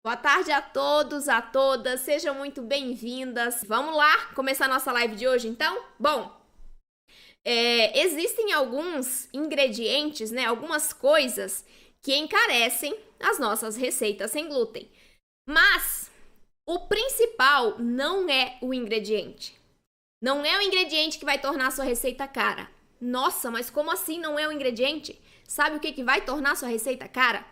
Boa tarde a todos, a todas, sejam muito bem-vindas. Vamos lá começar a nossa live de hoje, então? Bom, existem alguns ingredientes, né, algumas coisas que encarecem as nossas receitas sem glúten. Mas o principal não é o ingrediente. Não é o ingrediente que vai tornar a sua receita cara. Nossa, mas como assim não é o ingrediente? Sabe o que vai tornar a sua receita cara?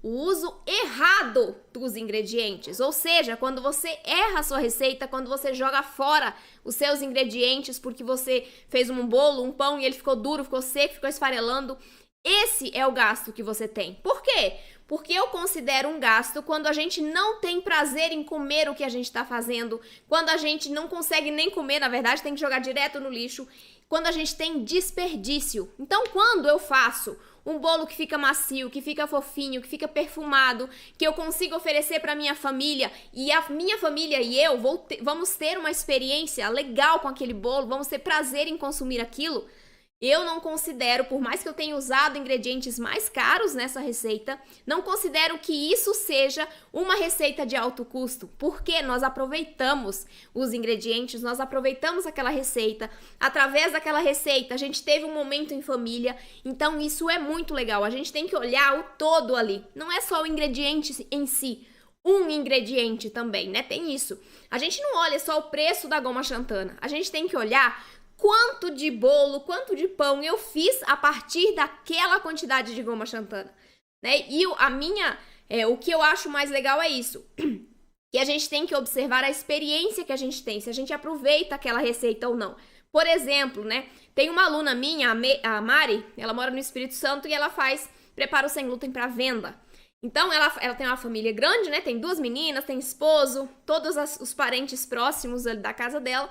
O uso errado dos ingredientes, ou seja, quando você erra a sua receita, quando você joga fora os seus ingredientes porque você fez um bolo, um pão e ele ficou duro, ficou seco, ficou esfarelando, esse é o gasto que você tem. Por quê? Porque eu considero um gasto quando a gente não tem prazer em comer o que a gente está fazendo, quando a gente não consegue nem comer, na verdade, tem que jogar direto no lixo, quando a gente tem desperdício. Então, quando eu faço um bolo que fica macio, que fica fofinho, que fica perfumado, que eu consigo oferecer para minha família e a minha família e eu vamos ter uma experiência legal com aquele bolo, vamos ter prazer em consumir aquilo. Eu não considero, por mais que eu tenha usado ingredientes mais caros nessa receita, não considero que isso seja uma receita de alto custo, porque nós aproveitamos os ingredientes, nós aproveitamos aquela receita, através daquela receita a gente teve um momento em família, então isso é muito legal, a gente tem que olhar o todo ali, não é só o ingrediente em si, um ingrediente também, né? Tem isso. A gente não olha só o preço da goma xantana, a gente tem que olhar quanto de bolo, quanto de pão eu fiz a partir daquela quantidade de goma xantana, né? E o que eu acho mais legal é isso, que a gente tem que observar a experiência que a gente tem, se a gente aproveita aquela receita ou não. Por exemplo, né? Tem uma aluna minha, a Mari, ela mora no Espírito Santo e ela faz preparo sem glúten para venda. Então, ela tem uma família grande, né? Tem 2 meninas, tem esposo, todos os parentes próximos da casa dela.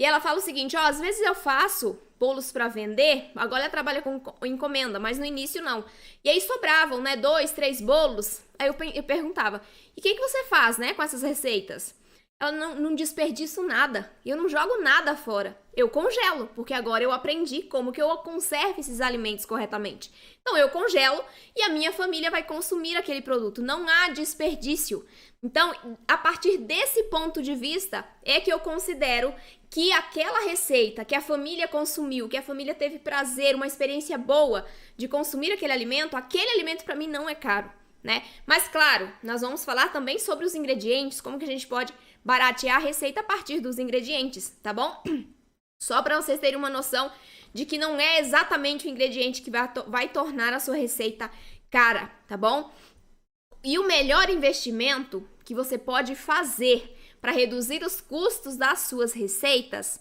E ela fala o seguinte, ó, às vezes eu faço bolos para vender, agora ela trabalha com encomenda, mas no início não. E aí sobravam, né, 2, 3 bolos. Aí eu perguntava, e o que você faz, né, com essas receitas? Ela não desperdiço nada, eu não jogo nada fora. Eu congelo, porque agora eu aprendi como que eu conservo esses alimentos corretamente. Então eu congelo e a minha família vai consumir aquele produto, não há desperdício. Então, a partir desse ponto de vista, é que eu considero que aquela receita que a família consumiu, que a família teve prazer, uma experiência boa de consumir aquele alimento para mim não é caro, né? Mas claro, nós vamos falar também sobre os ingredientes, como que a gente pode baratear a receita a partir dos ingredientes, tá bom? Só para vocês terem uma noção de que não é exatamente o ingrediente que vai tornar a sua receita cara, tá bom? E o melhor investimento que você pode fazer para reduzir os custos das suas receitas,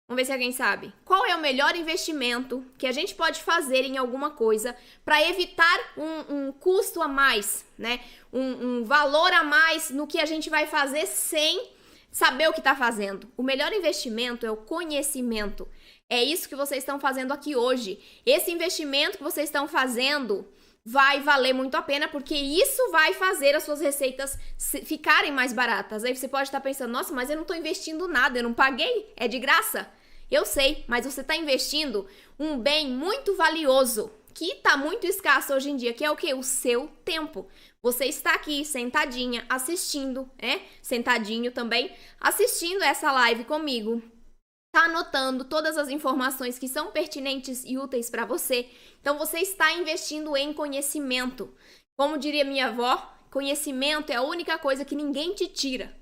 vamos ver se alguém sabe. Qual é o melhor investimento que a gente pode fazer em alguma coisa para evitar um custo a mais, né? Um valor a mais no que a gente vai fazer sem saber o que está fazendo. O melhor investimento é o conhecimento. É isso que vocês estão fazendo aqui hoje. Esse investimento que vocês estão fazendo vai valer muito a pena, porque isso vai fazer as suas receitas ficarem mais baratas. Aí você pode estar pensando, nossa, mas eu não estou investindo nada, eu não paguei, é de graça? Eu sei, mas você está investindo um bem muito valioso, que está muito escasso hoje em dia, que é o quê? O seu tempo. Você está aqui sentadinha, assistindo, né? Sentadinho também, assistindo essa live comigo. Tá anotando todas as informações que são pertinentes e úteis para você. Então, você está investindo em conhecimento. Como diria minha avó, conhecimento é a única coisa que ninguém te tira.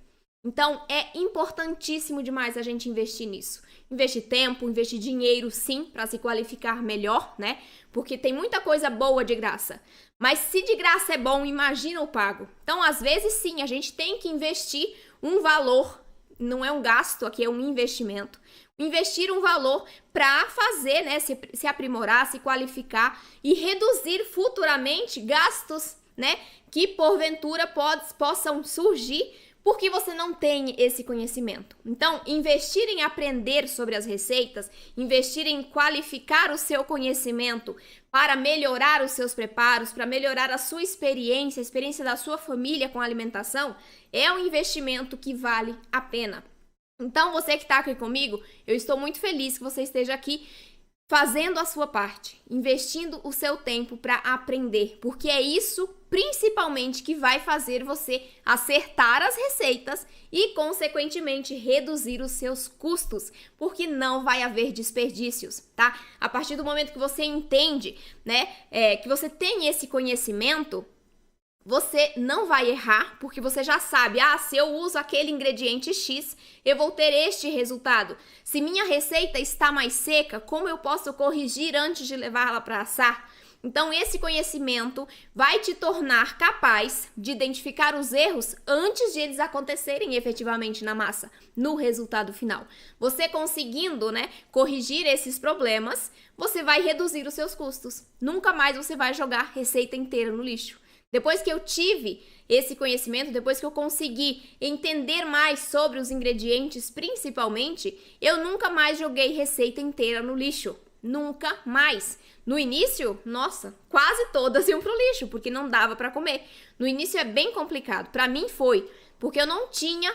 Então, é importantíssimo demais a gente investir nisso. Investir tempo, investir dinheiro, sim, para se qualificar melhor, né? Porque tem muita coisa boa de graça. Mas se de graça é bom, imagina o pago. Então, às vezes, sim, a gente tem que investir um valor. Não é um gasto, aqui é um investimento. Investir um valor para fazer, né, se aprimorar, se qualificar e reduzir futuramente gastos, né, que porventura possam surgir porque você não tem esse conhecimento. Então, investir em aprender sobre as receitas, investir em qualificar o seu conhecimento para melhorar os seus preparos, para melhorar a sua experiência, a experiência da sua família com a alimentação, é um investimento que vale a pena. Então, você que está aqui comigo, eu estou muito feliz que você esteja aqui fazendo a sua parte, investindo o seu tempo para aprender, porque é isso principalmente que vai fazer você acertar as receitas e, consequentemente, reduzir os seus custos, porque não vai haver desperdícios, tá? A partir do momento que você entende, né, que você tem esse conhecimento, você não vai errar, porque você já sabe, se eu uso aquele ingrediente X, eu vou ter este resultado. Se minha receita está mais seca, como eu posso corrigir antes de levá-la para assar? Então, esse conhecimento vai te tornar capaz de identificar os erros antes de eles acontecerem efetivamente na massa, no resultado final. Você conseguindo, né, corrigir esses problemas, você vai reduzir os seus custos. Nunca mais você vai jogar receita inteira no lixo. Depois que eu tive esse conhecimento, depois que eu consegui entender mais sobre os ingredientes, principalmente, eu nunca mais joguei receita inteira no lixo. Nunca mais. No início, nossa, quase todas iam pro lixo, porque não dava para comer. No início é bem complicado. Para mim foi, porque eu não tinha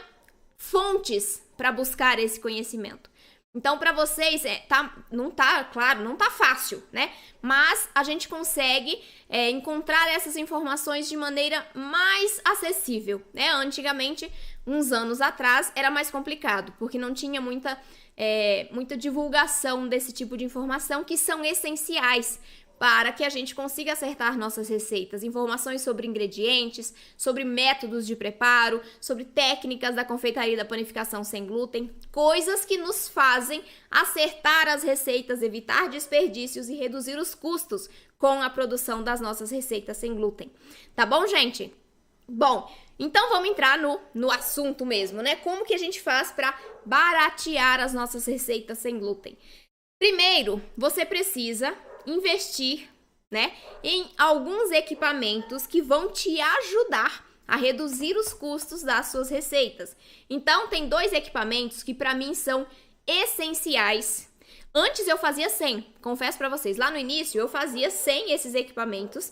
fontes para buscar esse conhecimento. Então, para vocês, não tá fácil, né? Mas a gente consegue encontrar essas informações de maneira mais acessível, né? Antigamente, uns anos atrás, era mais complicado, porque não tinha muita divulgação desse tipo de informação que são essenciais para que a gente consiga acertar nossas receitas. Informações sobre ingredientes, sobre métodos de preparo, sobre técnicas da confeitaria e da panificação sem glúten, coisas que nos fazem acertar as receitas, evitar desperdícios e reduzir os custos com a produção das nossas receitas sem glúten. Tá bom, gente? Bom, então vamos entrar no assunto mesmo, né? Como que a gente faz para baratear as nossas receitas sem glúten? Primeiro, você precisa investir, né, em alguns equipamentos que vão te ajudar a reduzir os custos das suas receitas. Então, tem 2 equipamentos que para mim são essenciais. Antes eu fazia sem, confesso para vocês, lá no início eu fazia sem esses equipamentos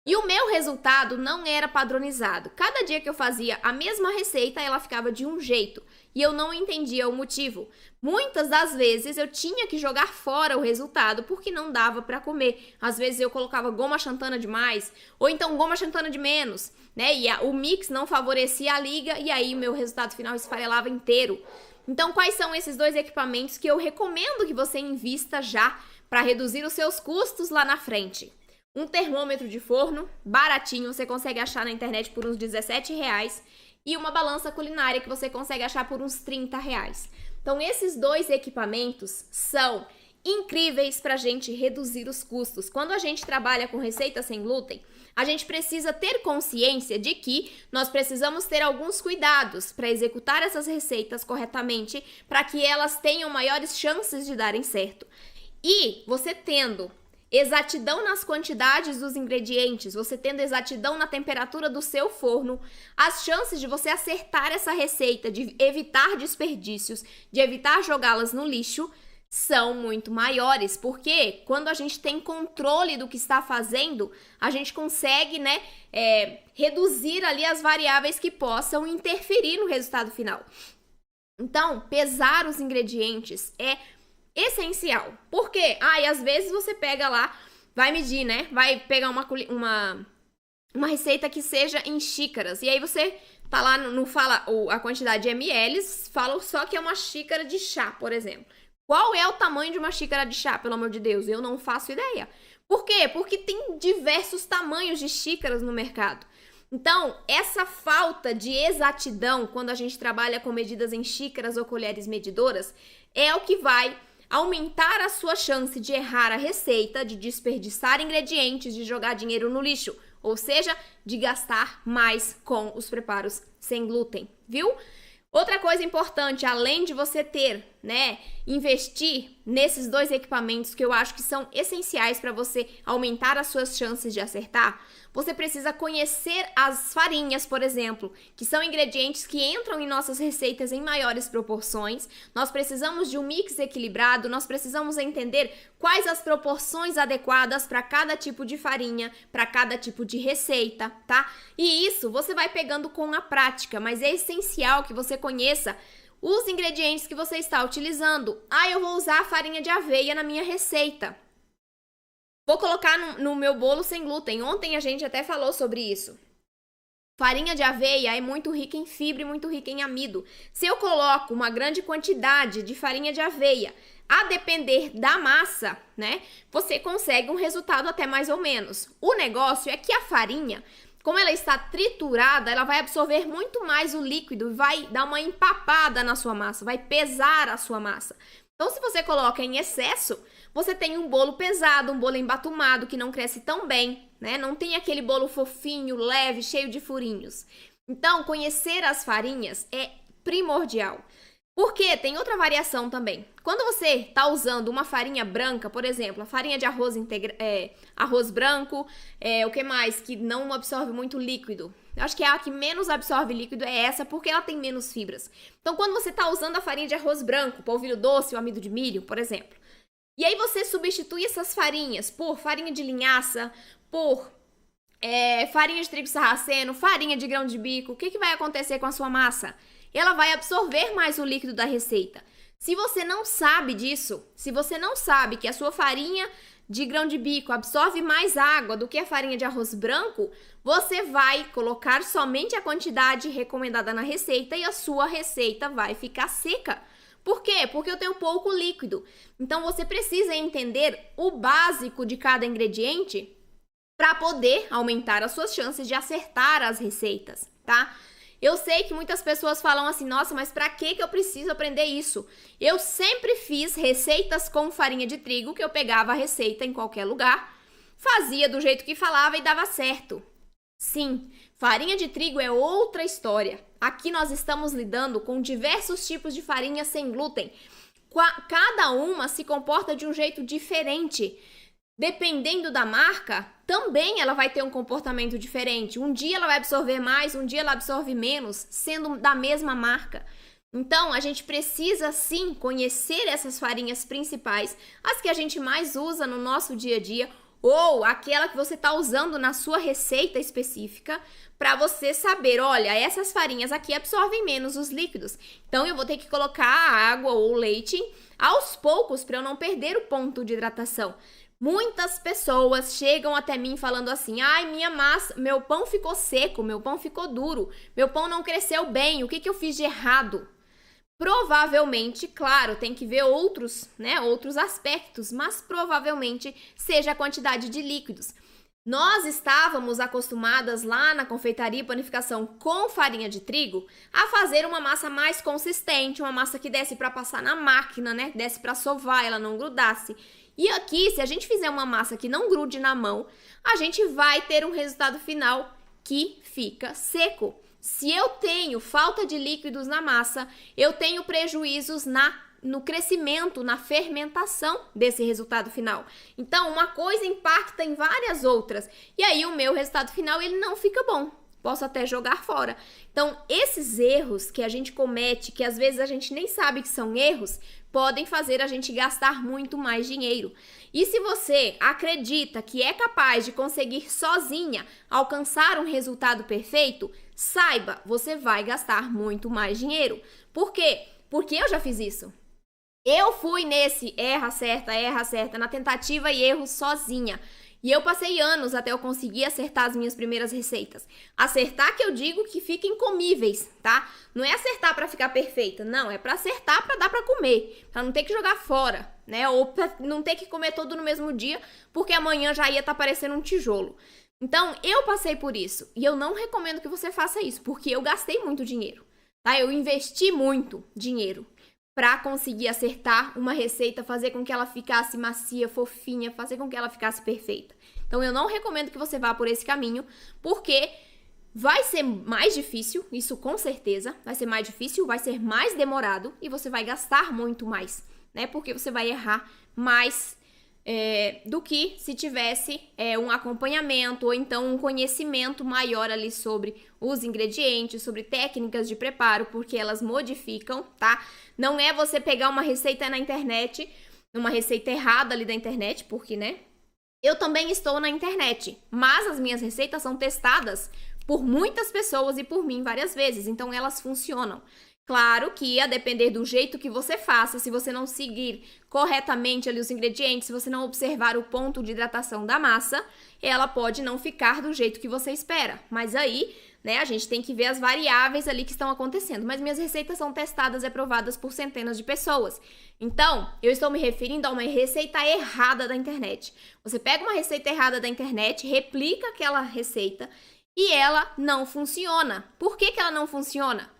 e o meu resultado não era padronizado. Cada dia que eu fazia a mesma receita, ela ficava de um jeito e eu não entendia o motivo. Muitas das vezes eu tinha que jogar fora o resultado porque não dava para comer. Às vezes eu colocava goma xantana demais ou então goma xantana de menos, né? E o mix não favorecia a liga e aí o meu resultado final esfarelava inteiro. Então, quais são esses 2 equipamentos que eu recomendo que você invista já para reduzir os seus custos lá na frente? Um termômetro de forno, baratinho, você consegue achar na internet por uns R$17, e uma balança culinária que você consegue achar por uns R$30. Então, esses 2 equipamentos são incríveis para a gente reduzir os custos. Quando a gente trabalha com receita sem glúten, a gente precisa ter consciência de que nós precisamos ter alguns cuidados para executar essas receitas corretamente, para que elas tenham maiores chances de darem certo. E você tendo exatidão nas quantidades dos ingredientes, você tendo exatidão na temperatura do seu forno, as chances de você acertar essa receita, de evitar desperdícios, de evitar jogá-las no lixo, são muito maiores, porque quando a gente tem controle do que está fazendo, a gente consegue, né, reduzir ali as variáveis que possam interferir no resultado final. Então, pesar os ingredientes é essencial. Por quê? E às vezes você pega lá, vai medir, né? Vai pegar uma receita que seja em xícaras. E aí você tá lá, não fala a quantidade de ml, fala só que é uma xícara de chá, por exemplo. Qual é o tamanho de uma xícara de chá, pelo amor de Deus? Eu não faço ideia. Por quê? Porque tem diversos tamanhos de xícaras no mercado. Então, essa falta de exatidão, quando a gente trabalha com medidas em xícaras ou colheres medidoras, é o que vai aumentar a sua chance de errar a receita, de desperdiçar ingredientes, de jogar dinheiro no lixo, ou seja, de gastar mais com os preparos sem glúten, viu? Outra coisa importante, além de você ter, né, investir nesses 2 equipamentos que eu acho que são essenciais para você aumentar as suas chances de acertar, você precisa conhecer as farinhas, por exemplo, que são ingredientes que entram em nossas receitas em maiores proporções. Nós precisamos de um mix equilibrado, nós precisamos entender quais as proporções adequadas para cada tipo de farinha, para cada tipo de receita, tá? E isso você vai pegando com a prática, mas é essencial que você conheça os ingredientes que você está utilizando. Ah, eu vou usar farinha de aveia na minha receita. Vou colocar no meu bolo sem glúten. Ontem a gente até falou sobre isso. Farinha de aveia é muito rica em fibra e muito rica em amido. Se eu coloco uma grande quantidade de farinha de aveia, a depender da massa, né, você consegue um resultado até mais ou menos. O negócio é que a farinha, como ela está triturada, ela vai absorver muito mais o líquido e vai dar uma empapada na sua massa, vai pesar a sua massa. Então, se você coloca em excesso, você tem um bolo pesado, um bolo embatumado, que não cresce tão bem, né? Não tem aquele bolo fofinho, leve, cheio de furinhos. Então, conhecer as farinhas é primordial. Porque tem outra variação também. Quando você está usando uma farinha branca, por exemplo, a farinha de arroz arroz branco, o que mais? Que não absorve muito líquido. Eu acho que a que menos absorve líquido é essa, porque ela tem menos fibras. Então, quando você está usando a farinha de arroz branco, polvilho doce ou amido de milho, por exemplo, e aí você substitui essas farinhas por farinha de linhaça, por farinha de trigo sarraceno, farinha de grão de bico, o que vai acontecer com a sua massa? Ela vai absorver mais o líquido da receita. Se você não sabe disso, se você não sabe que a sua farinha de grão de bico absorve mais água do que a farinha de arroz branco, você vai colocar somente a quantidade recomendada na receita e a sua receita vai ficar seca. Por quê? Porque eu tenho pouco líquido. Então, você precisa entender o básico de cada ingrediente para poder aumentar as suas chances de acertar as receitas, tá? Eu sei que muitas pessoas falam assim, nossa, mas para que eu preciso aprender isso? Eu sempre fiz receitas com farinha de trigo, que eu pegava a receita em qualquer lugar, fazia do jeito que falava e dava certo. Sim, farinha de trigo é outra história. Aqui nós estamos lidando com diversos tipos de farinha sem glúten. Cada uma se comporta de um jeito diferente. Dependendo da marca, também ela vai ter um comportamento diferente. Um dia ela vai absorver mais, um dia ela absorve menos, sendo da mesma marca. Então, a gente precisa sim conhecer essas farinhas principais, as que a gente mais usa no nosso dia a dia, ou aquela que você está usando na sua receita específica, para você saber, olha, essas farinhas aqui absorvem menos os líquidos. Então, eu vou ter que colocar a água ou o leite aos poucos para eu não perder o ponto de hidratação. Muitas pessoas chegam até mim falando assim, ai, minha massa, meu pão ficou seco, meu pão ficou duro, meu pão não cresceu bem, o que eu fiz de errado? Provavelmente, claro, tem que ver outros aspectos, mas provavelmente seja a quantidade de líquidos. Nós estávamos acostumadas lá na confeitaria e panificação com farinha de trigo a fazer uma massa mais consistente, uma massa que desse para passar na máquina, né? Desse para sovar, ela não grudasse. E aqui, se a gente fizer uma massa que não grude na mão, a gente vai ter um resultado final que fica seco. Se eu tenho falta de líquidos na massa, eu tenho prejuízos no crescimento, na fermentação desse resultado final. Então, uma coisa impacta em várias outras. E aí, o meu resultado final, ele não fica bom. Posso até jogar fora. Então, esses erros que a gente comete, que às vezes a gente nem sabe que são erros, podem fazer a gente gastar muito mais dinheiro. E se você acredita que é capaz de conseguir sozinha alcançar um resultado perfeito, saiba, você vai gastar muito mais dinheiro. Por quê? Porque eu já fiz isso. Eu fui nesse erra, acerta, na tentativa e erro sozinha. E eu passei anos até eu conseguir acertar as minhas primeiras receitas. Acertar que eu digo que fiquem comíveis, tá? Não é acertar pra ficar perfeita, não. É pra acertar pra dar pra comer. Pra não ter que jogar fora, né? Ou pra não ter que comer todo no mesmo dia, porque amanhã já ia estar parecendo um tijolo. Então, eu passei por isso. E eu não recomendo que você faça isso, porque eu gastei muito dinheiro, tá? Eu investi muito dinheiro para conseguir acertar uma receita, fazer com que ela ficasse macia, fofinha, fazer com que ela ficasse perfeita. Então, eu não recomendo que você vá por esse caminho, porque vai ser mais difícil, isso com certeza, vai ser mais difícil, vai ser mais demorado e você vai gastar muito mais, né? Porque você vai errar mais do que se tivesse um acompanhamento ou então um conhecimento maior ali sobre os ingredientes, sobre técnicas de preparo, porque elas modificam, tá? Não é você pegar uma receita na internet, uma receita errada ali da internet, porque, né? Eu também estou na internet, mas as minhas receitas são testadas por muitas pessoas e por mim várias vezes, então elas funcionam. Claro que a depender do jeito que você faça, se você não seguir corretamente ali os ingredientes, se você não observar o ponto de hidratação da massa, ela pode não ficar do jeito que você espera. Mas aí, né, a gente tem que ver as variáveis ali que estão acontecendo. Mas minhas receitas são testadas e aprovadas por centenas de pessoas. Então, eu estou me referindo a uma receita errada da internet. Você pega uma receita errada da internet, replica aquela receita e ela não funciona. Por que ela não funciona?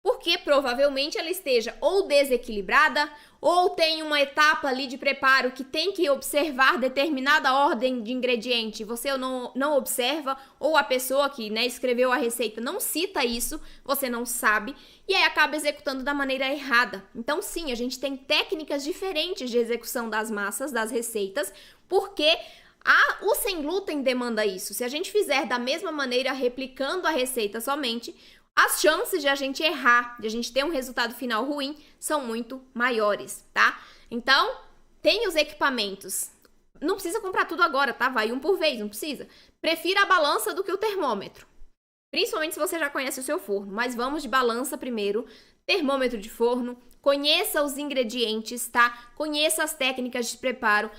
Porque provavelmente ela esteja ou desequilibrada, ou tem uma etapa ali de preparo que tem que observar determinada ordem de ingrediente, você não observa, ou a pessoa que, né, escreveu a receita não cita isso, você não sabe, e aí acaba executando da maneira errada. Então sim, a gente tem técnicas diferentes de execução das massas, das receitas, porque o sem glúten demanda isso. Se a gente fizer da mesma maneira, replicando a receita somente, as chances de a gente errar, de a gente ter um resultado final ruim, são muito maiores, tá? Então, tem os equipamentos. Não precisa comprar tudo agora, tá? Vai um por vez, não precisa. Prefira a balança do que o termômetro. Principalmente se você já conhece o seu forno. Mas vamos de balança primeiro. Termômetro de forno. Conheça os ingredientes, tá? Conheça as técnicas de preparo.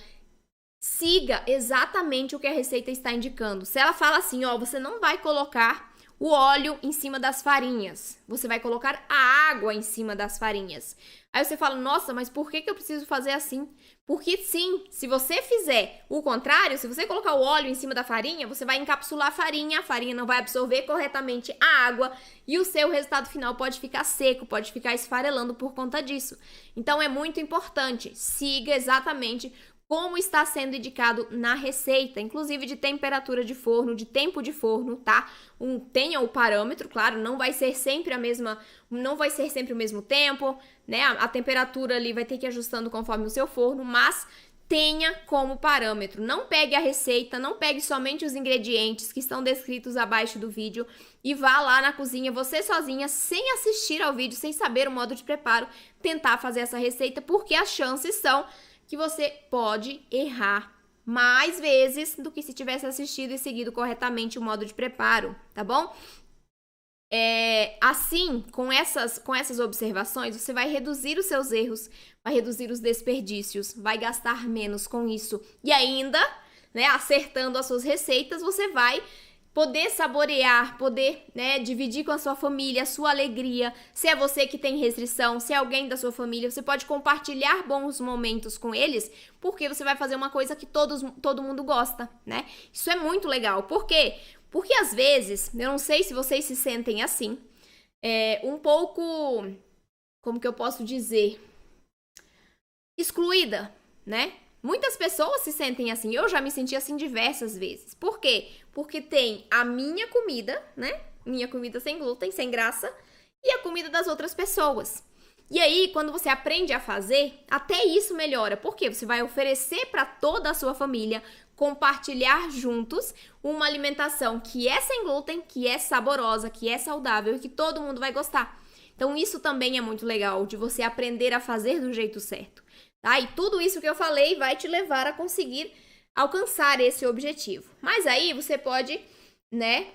Siga exatamente o que a receita está indicando. Se ela fala assim, ó, você não vai colocar o óleo em cima das farinhas. Você vai colocar a água em cima das farinhas. Aí você fala, nossa, mas por que eu preciso fazer assim? Porque sim, se você fizer o contrário, se você colocar o óleo em cima da farinha, você vai encapsular a farinha não vai absorver corretamente a água e o seu resultado final pode ficar seco, pode ficar esfarelando por conta disso. Então é muito importante, siga exatamente como está sendo indicado na receita, inclusive de temperatura de forno, de tempo de forno, tá? Tenha o parâmetro, claro, não vai ser sempre o mesmo tempo, né? A temperatura ali vai ter que ir ajustando conforme o seu forno, mas tenha como parâmetro. Não pegue a receita, não pegue somente os ingredientes que estão descritos abaixo do vídeo e vá lá na cozinha, você sozinha, sem assistir ao vídeo, sem saber o modo de preparo, tentar fazer essa receita, porque as chances são que você pode errar mais vezes do que se tivesse assistido e seguido corretamente o modo de preparo, tá bom? Assim, com essas observações, você vai reduzir os seus erros, vai reduzir os desperdícios, vai gastar menos com isso. E ainda, né, acertando as suas receitas, você vai poder saborear, poder, né, dividir com a sua família a sua alegria. Se é você que tem restrição, se é alguém da sua família, você pode compartilhar bons momentos com eles, porque você vai fazer uma coisa que todo mundo gosta, né? Isso é muito legal. Por quê? Porque às vezes, eu não sei se vocês se sentem assim, um pouco, como que eu posso dizer, excluída, né? Muitas pessoas se sentem assim, eu já me senti assim diversas vezes. Por quê? Porque tem a minha comida, né? Minha comida sem glúten, sem graça, e a comida das outras pessoas. E aí, quando você aprende a fazer, até isso melhora. Porque você vai oferecer para toda a sua família, compartilhar juntos uma alimentação que é sem glúten, que é saborosa, que é saudável e que todo mundo vai gostar. Então, isso também é muito legal, de você aprender a fazer do jeito certo. Tá? E tudo isso que eu falei vai te levar a conseguir alcançar esse objetivo. Mas aí você pode, né,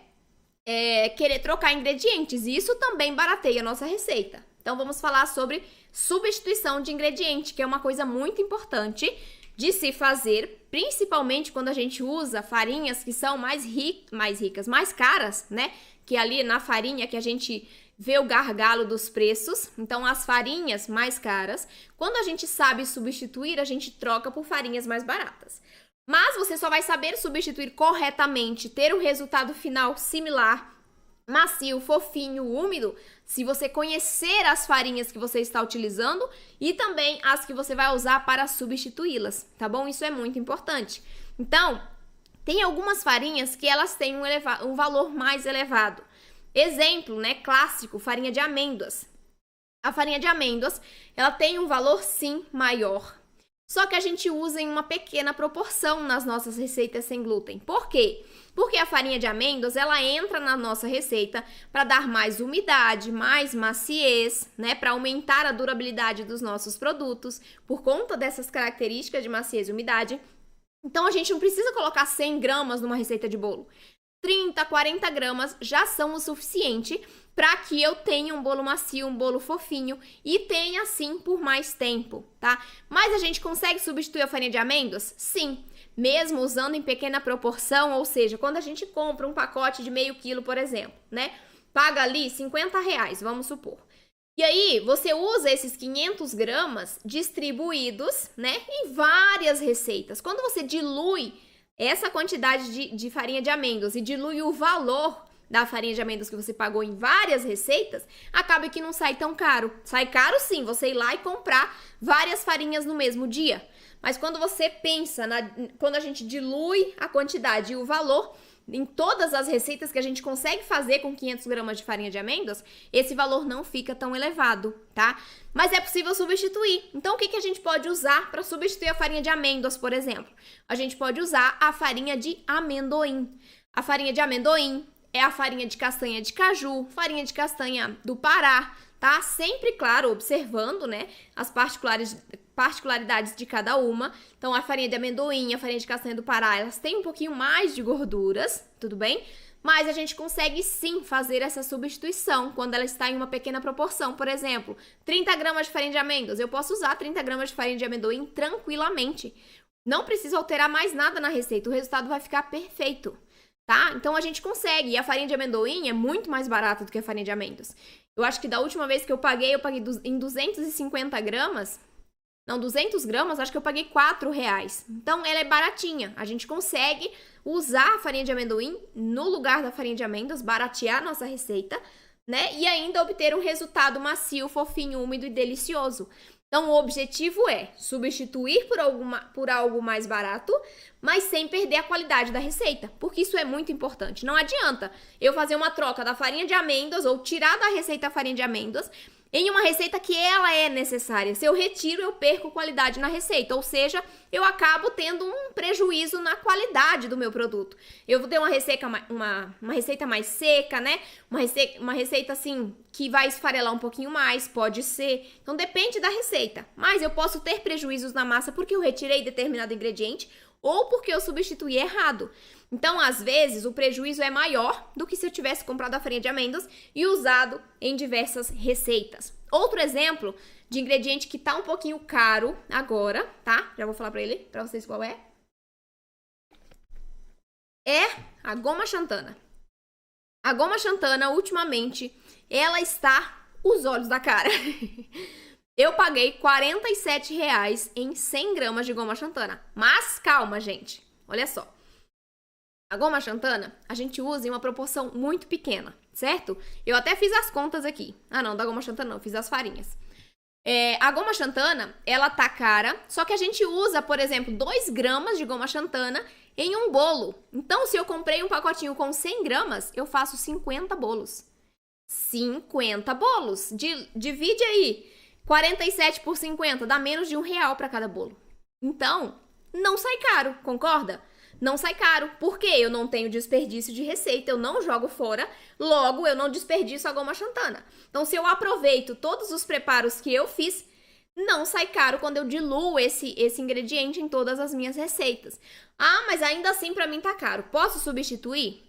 querer trocar ingredientes. E isso também barateia a nossa receita. Então vamos falar sobre substituição de ingrediente, que é uma coisa muito importante de se fazer, principalmente quando a gente usa farinhas que são mais ricas, mais caras, né? Que ali na farinha que a gente vê o gargalo dos preços. Então, as farinhas mais caras, quando a gente sabe substituir, a gente troca por farinhas mais baratas. Mas você só vai saber substituir corretamente, ter um resultado final similar, macio, fofinho, úmido, se você conhecer as farinhas que você está utilizando e também as que você vai usar para substituí-las, tá bom? Isso é muito importante. Então, tem algumas farinhas que elas têm um valor mais elevado. Exemplo, né, clássico, farinha de amêndoas. A farinha de amêndoas, ela tem um valor sim maior. Só que a gente usa em uma pequena proporção nas nossas receitas sem glúten. Por quê? Porque a farinha de amêndoas, ela entra na nossa receita para dar mais umidade, mais maciez, né, para aumentar a durabilidade dos nossos produtos, por conta dessas características de maciez e umidade. Então, a gente não precisa colocar 100 gramas numa receita de bolo. 30, 40 gramas já são o suficiente para que eu tenha um bolo macio, um bolo fofinho e tenha assim por mais tempo, tá? Mas a gente consegue substituir a farinha de amêndoas? Sim, mesmo usando em pequena proporção, ou seja, quando a gente compra um pacote de meio quilo, por exemplo, né? Paga ali R$50, vamos supor. E aí, você usa esses 500 gramas distribuídos, né, em várias receitas. Quando você dilui essa quantidade de farinha de amêndoas e dilui o valor da farinha de amêndoas que você pagou em várias receitas, acaba que não sai tão caro. Sai caro sim, você ir lá e comprar várias farinhas no mesmo dia. Mas quando você pensa, quando a gente dilui a quantidade e o valor, em todas as receitas que a gente consegue fazer com 500 gramas de farinha de amêndoas, esse valor não fica tão elevado, tá? Mas é possível substituir. Então, o que a gente pode usar para substituir a farinha de amêndoas, por exemplo? A gente pode usar a farinha de amendoim. A farinha de amendoim é a farinha de castanha de caju, farinha de castanha do Pará, tá? Sempre, claro, observando, né, as particularidades de cada uma. Então, a farinha de amendoim, a farinha de castanha do Pará, elas têm um pouquinho mais de gorduras, tudo bem? Mas a gente consegue sim fazer essa substituição quando ela está em uma pequena proporção. Por exemplo, 30 gramas de farinha de amêndoas, eu posso usar 30 gramas de farinha de amendoim tranquilamente. Não preciso alterar mais nada na receita, o resultado vai ficar perfeito, tá? Então a gente consegue, e a farinha de amendoim é muito mais barata do que a farinha de amêndoas. Eu acho que da última vez que eu paguei em 250 gramas, não, 200 gramas, acho que eu paguei R$4. Então, ela é baratinha. A gente consegue usar a farinha de amendoim no lugar da farinha de amêndoas, baratear a nossa receita, né? E ainda obter um resultado macio, fofinho, úmido e delicioso. Então, o objetivo é substituir por algo mais barato, mas sem perder a qualidade da receita, porque isso é muito importante. Não adianta eu fazer uma troca da farinha de amêndoas ou tirar da receita a farinha de amêndoas em uma receita que ela é necessária. Se eu retiro, eu perco qualidade na receita, ou seja, eu acabo tendo um prejuízo na qualidade do meu produto. Eu vou ter uma receita mais seca, né? Uma receita assim que vai esfarelar um pouquinho mais, pode ser. Então depende da receita. Mas eu posso ter prejuízos na massa porque eu retirei determinado ingrediente ou porque eu substituí errado. Então, às vezes, o prejuízo é maior do que se eu tivesse comprado a farinha de amêndoas e usado em diversas receitas. Outro exemplo de ingrediente que tá um pouquinho caro agora, tá? Já vou falar pra vocês qual é. É a goma xantana. A goma xantana, ultimamente, ela está os olhos da cara. Eu paguei R$47 em 100 gramas de goma xantana. Mas calma, gente. Olha só. A goma xantana, a gente usa em uma proporção muito pequena, certo? Eu até fiz as contas aqui. Ah, não, da goma xantana não, fiz as farinhas. A goma xantana, ela tá cara, só que a gente usa, por exemplo, 2 gramas de goma xantana em um bolo. Então, se eu comprei um pacotinho com 100 gramas, eu faço 50 bolos. 50 bolos. Divide aí. 47 por 50, dá menos de R$1 para cada bolo. Então, não sai caro, concorda? Não sai caro, porque eu não tenho desperdício de receita, eu não jogo fora, logo eu não desperdiço a goma xantana. Então, se eu aproveito todos os preparos que eu fiz, não sai caro quando eu diluo esse ingrediente em todas as minhas receitas. Ah, mas ainda assim para mim tá caro. Posso substituir?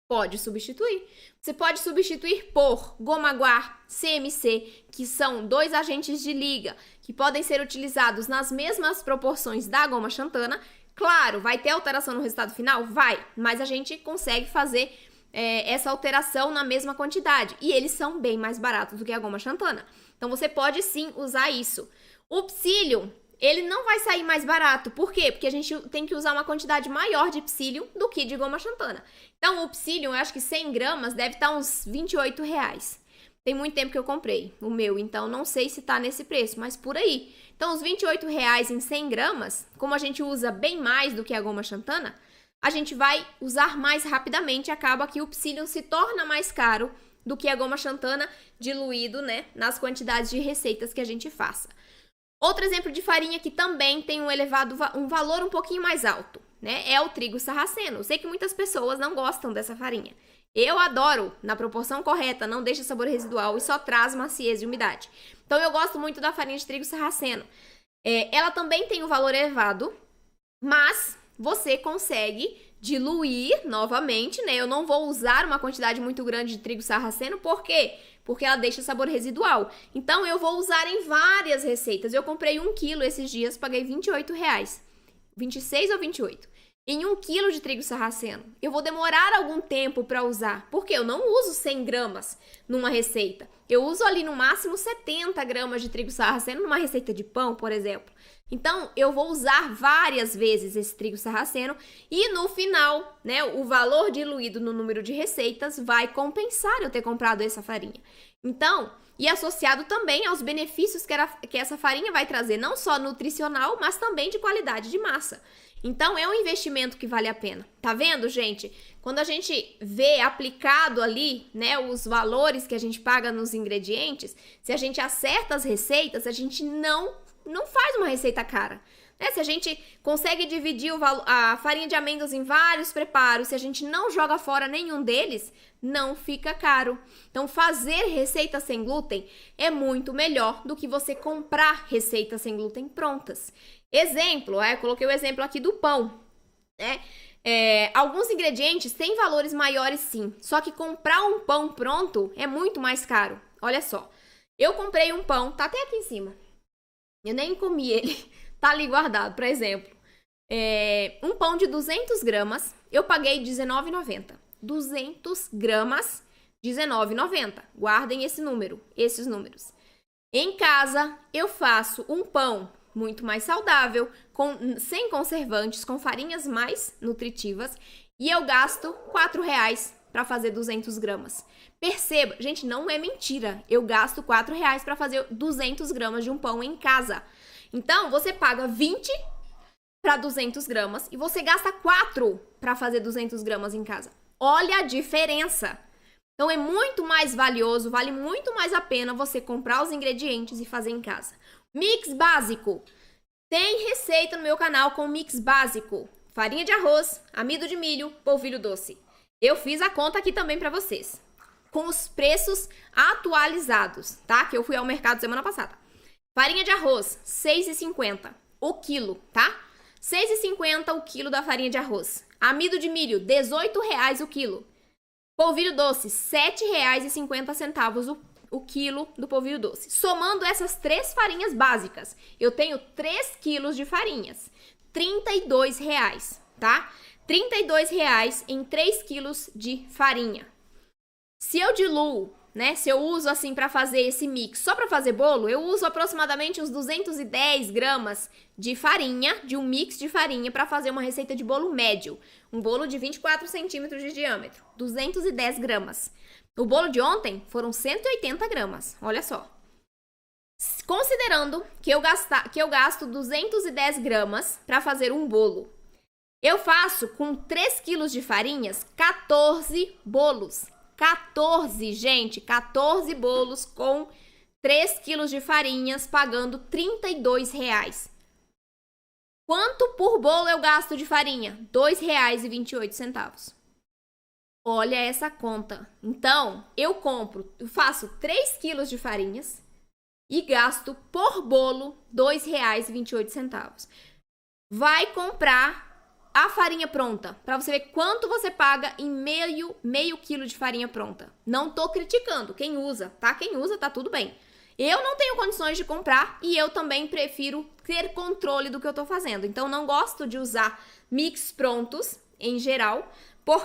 Pode substituir. Você pode substituir por goma guar, CMC, que são 2 agentes de liga, que podem ser utilizados nas mesmas proporções da goma xantana. Claro, vai ter alteração no resultado final? Vai, mas a gente consegue fazer essa alteração na mesma quantidade. E eles são bem mais baratos do que a goma xantana. Então, você pode sim usar isso. O psyllium, ele não vai sair mais barato. Por quê? Porque a gente tem que usar uma quantidade maior de psyllium do que de goma xantana. Então, o psyllium, eu acho que 100 gramas deve estar uns R$28. Tem muito tempo que eu comprei o meu, então não sei se tá nesse preço, mas por aí. Então, os R$28 em 100 gramas, como a gente usa bem mais do que a goma xantana, a gente vai usar mais rapidamente, acaba que o psyllium se torna mais caro do que a goma xantana diluído, né, nas quantidades de receitas que a gente faça. Outro exemplo de farinha que também tem um valor um pouquinho mais alto, né, é o trigo sarraceno. Eu sei que muitas pessoas não gostam dessa farinha. Eu adoro, na proporção correta, não deixa sabor residual e só traz maciez e umidade. Então, eu gosto muito da farinha de trigo sarraceno. Ela também tem um valor elevado, mas você consegue diluir novamente, né? Eu não vou usar uma quantidade muito grande de trigo sarraceno, por quê? Porque ela deixa sabor residual. Então, eu vou usar em várias receitas. Eu comprei 1 quilo esses dias, paguei R$28. 26 ou 28. Em 1 quilo de trigo sarraceno. Eu vou demorar algum tempo para usar, porque eu não uso 100 gramas numa receita. Eu uso ali no máximo 70 gramas de trigo sarraceno numa receita de pão, por exemplo. Então, eu vou usar várias vezes esse trigo sarraceno e no final, né, o valor diluído no número de receitas vai compensar eu ter comprado essa farinha. Então, e associado também aos benefícios que essa farinha vai trazer, não só nutricional, mas também de qualidade de massa. Então, é um investimento que vale a pena. Tá vendo, gente? Quando a gente vê aplicado ali, né, os valores que a gente paga nos ingredientes, se a gente acerta as receitas, a gente não faz uma receita cara. Né? Se a gente consegue dividir a farinha de amêndoas em vários preparos, se a gente não joga fora nenhum deles, não fica caro. Então, fazer receita sem glúten é muito melhor do que você comprar receitas sem glúten prontas. Exemplo, eu coloquei o exemplo aqui do pão, né? Alguns ingredientes têm valores maiores sim, só que comprar um pão pronto é muito mais caro. Olha só, eu comprei um pão, tá até aqui em cima, eu nem comi ele, tá ali guardado, por exemplo. Um pão de 200 gramas, eu paguei R$19,90. 200 gramas, R$19,90. Guardem esses números. Em casa, eu faço um pão muito mais saudável, sem conservantes, com farinhas mais nutritivas, e eu gasto R$4 para fazer 200 gramas. Perceba, gente, não é mentira, eu gasto R$4 para fazer 200 gramas de um pão em casa. Então, você paga 20 para 200 gramas e você gasta 4 para fazer 200 gramas em casa. Olha a diferença! Então, é muito mais valioso, vale muito mais a pena você comprar os ingredientes e fazer em casa. Mix básico. Tem receita no meu canal com mix básico. Farinha de arroz, amido de milho, polvilho doce. Eu fiz a conta aqui também para vocês. Com os preços atualizados, tá? Que eu fui ao mercado semana passada. Farinha de arroz, R$6,50 o quilo, tá? R$6,50 o quilo da farinha de arroz. Amido de milho, R$18 o quilo. Polvilho doce, R$7,50 o quilo do polvilho doce. Somando essas 3 farinhas básicas, eu tenho 3 quilos de farinhas. R$32, tá? R$32 em 3 quilos de farinha. Se eu diluo, né? Se eu uso assim para fazer esse mix só para fazer bolo, eu uso aproximadamente uns 210 gramas de farinha, de um mix de farinha para fazer uma receita de bolo médio. Um bolo de 24 centímetros de diâmetro, 210 gramas. O bolo de ontem foram 180 gramas, olha só. Considerando que eu gasto 210 gramas para fazer um bolo, eu faço com 3 quilos de farinhas 14 bolos. 14, gente, 14 bolos com 3 quilos de farinhas, pagando R$32. Quanto por bolo eu gasto de farinha? R$2,28. Olha essa conta. Então, eu faço 3 quilos de farinhas e gasto por bolo R$2,28. Vai comprar a farinha pronta, para você ver quanto você paga em meio quilo de farinha pronta. Não tô criticando quem usa, tá? Quem usa tá tudo bem. Eu não tenho condições de comprar e eu também prefiro ter controle do que eu tô fazendo. Então, não gosto de usar mix prontos, em geral,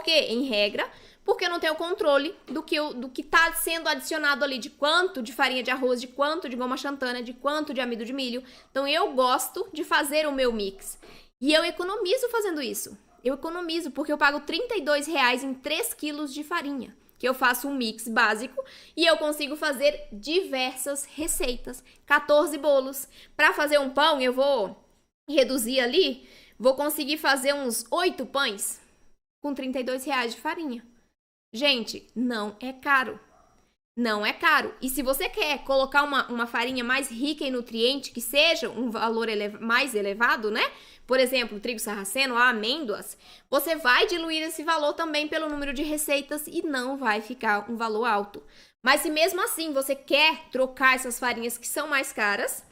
em regra, porque eu não tenho controle do que tá sendo adicionado ali, de quanto de farinha de arroz, de quanto de goma xantana, de quanto de amido de milho. Então, eu gosto de fazer o meu mix. E eu economizo fazendo isso. Eu economizo porque eu pago R$32 em 3 quilos de farinha. Que eu faço um mix básico e eu consigo fazer diversas receitas. 14 bolos. Para fazer um pão, eu vou reduzir ali, vou conseguir fazer uns 8 pães com R$32 de farinha. Gente, não é caro. Não é caro. E se você quer colocar uma farinha mais rica em nutriente, que seja um valor mais elevado, né? Por exemplo, trigo sarraceno, amêndoas, você vai diluir esse valor também pelo número de receitas e não vai ficar um valor alto. Mas se mesmo assim você quer trocar essas farinhas que são mais caras,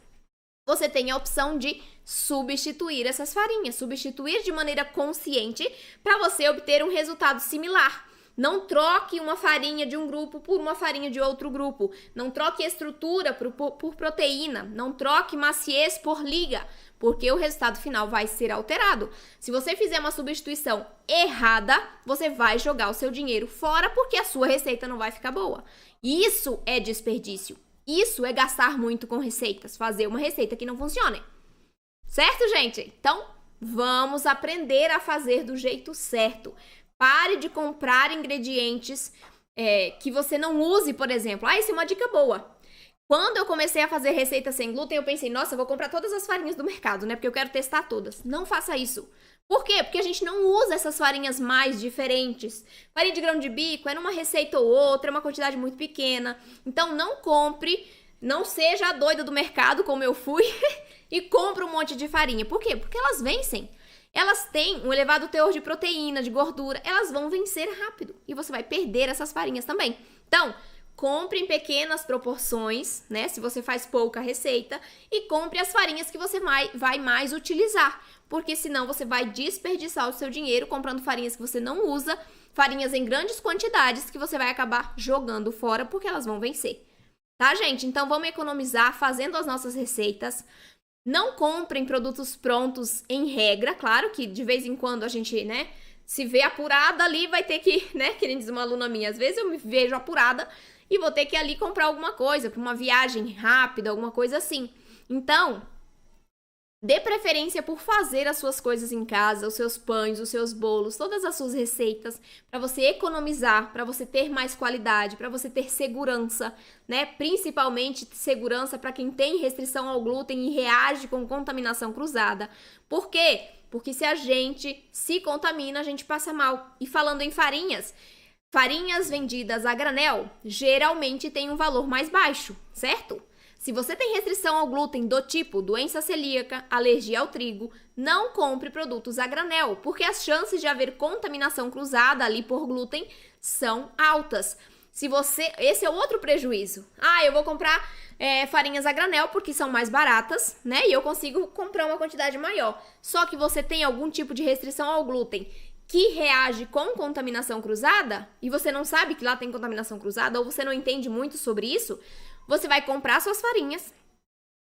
você tem a opção de substituir essas farinhas, substituir de maneira consciente para você obter um resultado similar. Não troque uma farinha de um grupo por uma farinha de outro grupo. Não troque estrutura por proteína. Não troque maciez por liga, porque o resultado final vai ser alterado. Se você fizer uma substituição errada, você vai jogar o seu dinheiro fora porque a sua receita não vai ficar boa. Isso é desperdício. Isso é gastar muito com receitas, fazer uma receita que não funcione. Certo, gente? Então, vamos aprender a fazer do jeito certo. Pare de comprar ingredientes que você não use, por exemplo. Isso é uma dica boa. Quando eu comecei a fazer receita sem glúten, eu pensei, nossa, eu vou comprar todas as farinhas do mercado, né? Porque eu quero testar todas. Não faça isso. Por quê? Porque a gente não usa essas farinhas mais diferentes. Farinha de grão de bico é numa receita ou outra, é uma quantidade muito pequena. Então, não compre, não seja a doida do mercado, como eu fui, e compre um monte de farinha. Por quê? Porque elas vencem. Elas têm um elevado teor de proteína, de gordura, elas vão vencer rápido e você vai perder essas farinhas também. Então, compre em pequenas proporções, né? Se você faz pouca receita, e compre as farinhas que você vai mais utilizar, porque senão você vai desperdiçar o seu dinheiro comprando farinhas que você não usa, farinhas em grandes quantidades que você vai acabar jogando fora porque elas vão vencer. Tá, gente? Então, vamos economizar fazendo as nossas receitas. Não comprem produtos prontos em regra, claro que de vez em quando a gente, né, se vê apurada ali, vai ter que, né, que nem diz uma aluna minha, às vezes eu me vejo apurada e vou ter que ali comprar alguma coisa, para uma viagem rápida, alguma coisa assim. Então, dê preferência por fazer as suas coisas em casa, os seus pães, os seus bolos, todas as suas receitas, para você economizar, para você ter mais qualidade, para você ter segurança, né? Principalmente segurança para quem tem restrição ao glúten e reage com contaminação cruzada. Por quê? Porque se a gente se contamina, a gente passa mal. E falando em farinhas vendidas a granel geralmente têm um valor mais baixo, certo? Se você tem restrição ao glúten do tipo doença celíaca, alergia ao trigo, não compre produtos a granel, porque as chances de haver contaminação cruzada ali por glúten são altas. Esse é outro prejuízo. Eu vou comprar farinhas a granel porque são mais baratas, né? E eu consigo comprar uma quantidade maior. Só que você tem algum tipo de restrição ao glúten que reage com contaminação cruzada, e você não sabe que lá tem contaminação cruzada, ou você não entende muito sobre isso, você vai comprar suas farinhas,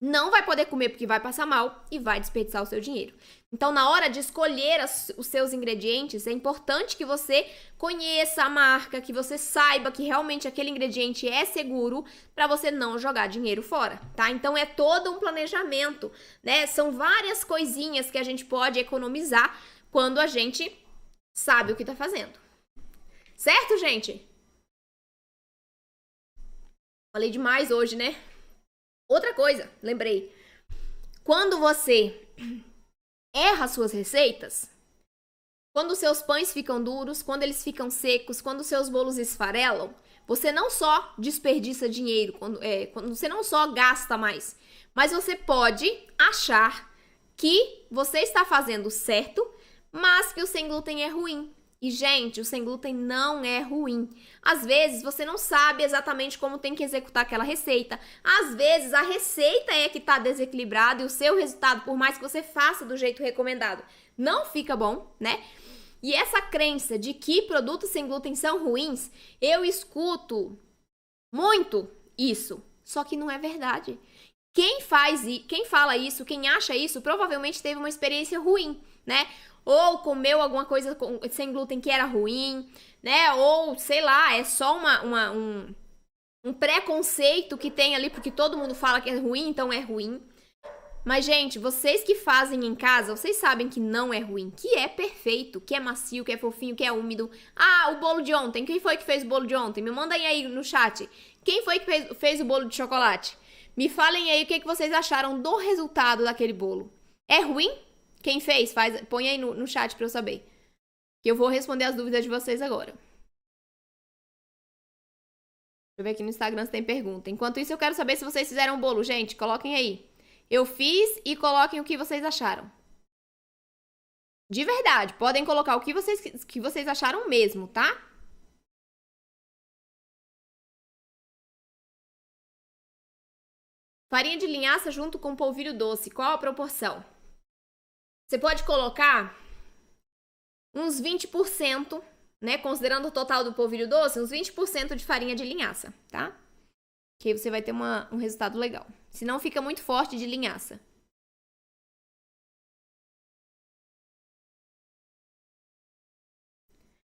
não vai poder comer porque vai passar mal e vai desperdiçar o seu dinheiro. Então, na hora de escolher os seus ingredientes, é importante que você conheça a marca, que você saiba que realmente aquele ingrediente é seguro para você não jogar dinheiro fora, tá? Então, é todo um planejamento, né? São várias coisinhas que a gente pode economizar quando a gente sabe o que tá fazendo. Certo, gente? Falei demais hoje, né? Outra coisa, lembrei. Quando você erra suas receitas, quando os seus pães ficam duros, quando eles ficam secos, quando os seus bolos esfarelam, você não só desperdiça dinheiro, quando você não só gasta mais, mas você pode achar que você está fazendo certo, mas que o sem glúten é ruim. E, gente, o sem glúten não é ruim. Às vezes, você não sabe exatamente como tem que executar aquela receita. Às vezes, a receita é que está desequilibrada e o seu resultado, por mais que você faça do jeito recomendado, não fica bom, né? E essa crença de que produtos sem glúten são ruins, eu escuto muito isso. Só que não é verdade. Quem fala isso, quem acha isso, provavelmente teve uma experiência ruim, né? Ou comeu alguma coisa sem glúten que era ruim, né? Ou, sei lá, é só um preconceito que tem ali, porque todo mundo fala que é ruim, então é ruim. Mas, gente, vocês que fazem em casa, vocês sabem que não é ruim, que é perfeito, que é macio, que é fofinho, que é úmido. O bolo de ontem, quem foi que fez o bolo de ontem? Me mandem aí no chat. Quem foi que fez o bolo de chocolate? Me falem aí o que vocês acharam do resultado daquele bolo. É ruim? Quem fez? Põe aí no chat pra eu saber. Que eu vou responder as dúvidas de vocês agora. Deixa eu ver aqui no Instagram se tem pergunta. Enquanto isso, eu quero saber se vocês fizeram um bolo. Gente, coloquem aí. Eu fiz e coloquem o que vocês acharam. De verdade, podem colocar o que vocês acharam mesmo, tá? Farinha de linhaça junto com polvilho doce, qual a proporção? Você pode colocar uns 20%, né? Considerando o total do polvilho doce, uns 20% de farinha de linhaça, tá? Que aí você vai ter um resultado legal. Senão fica muito forte de linhaça.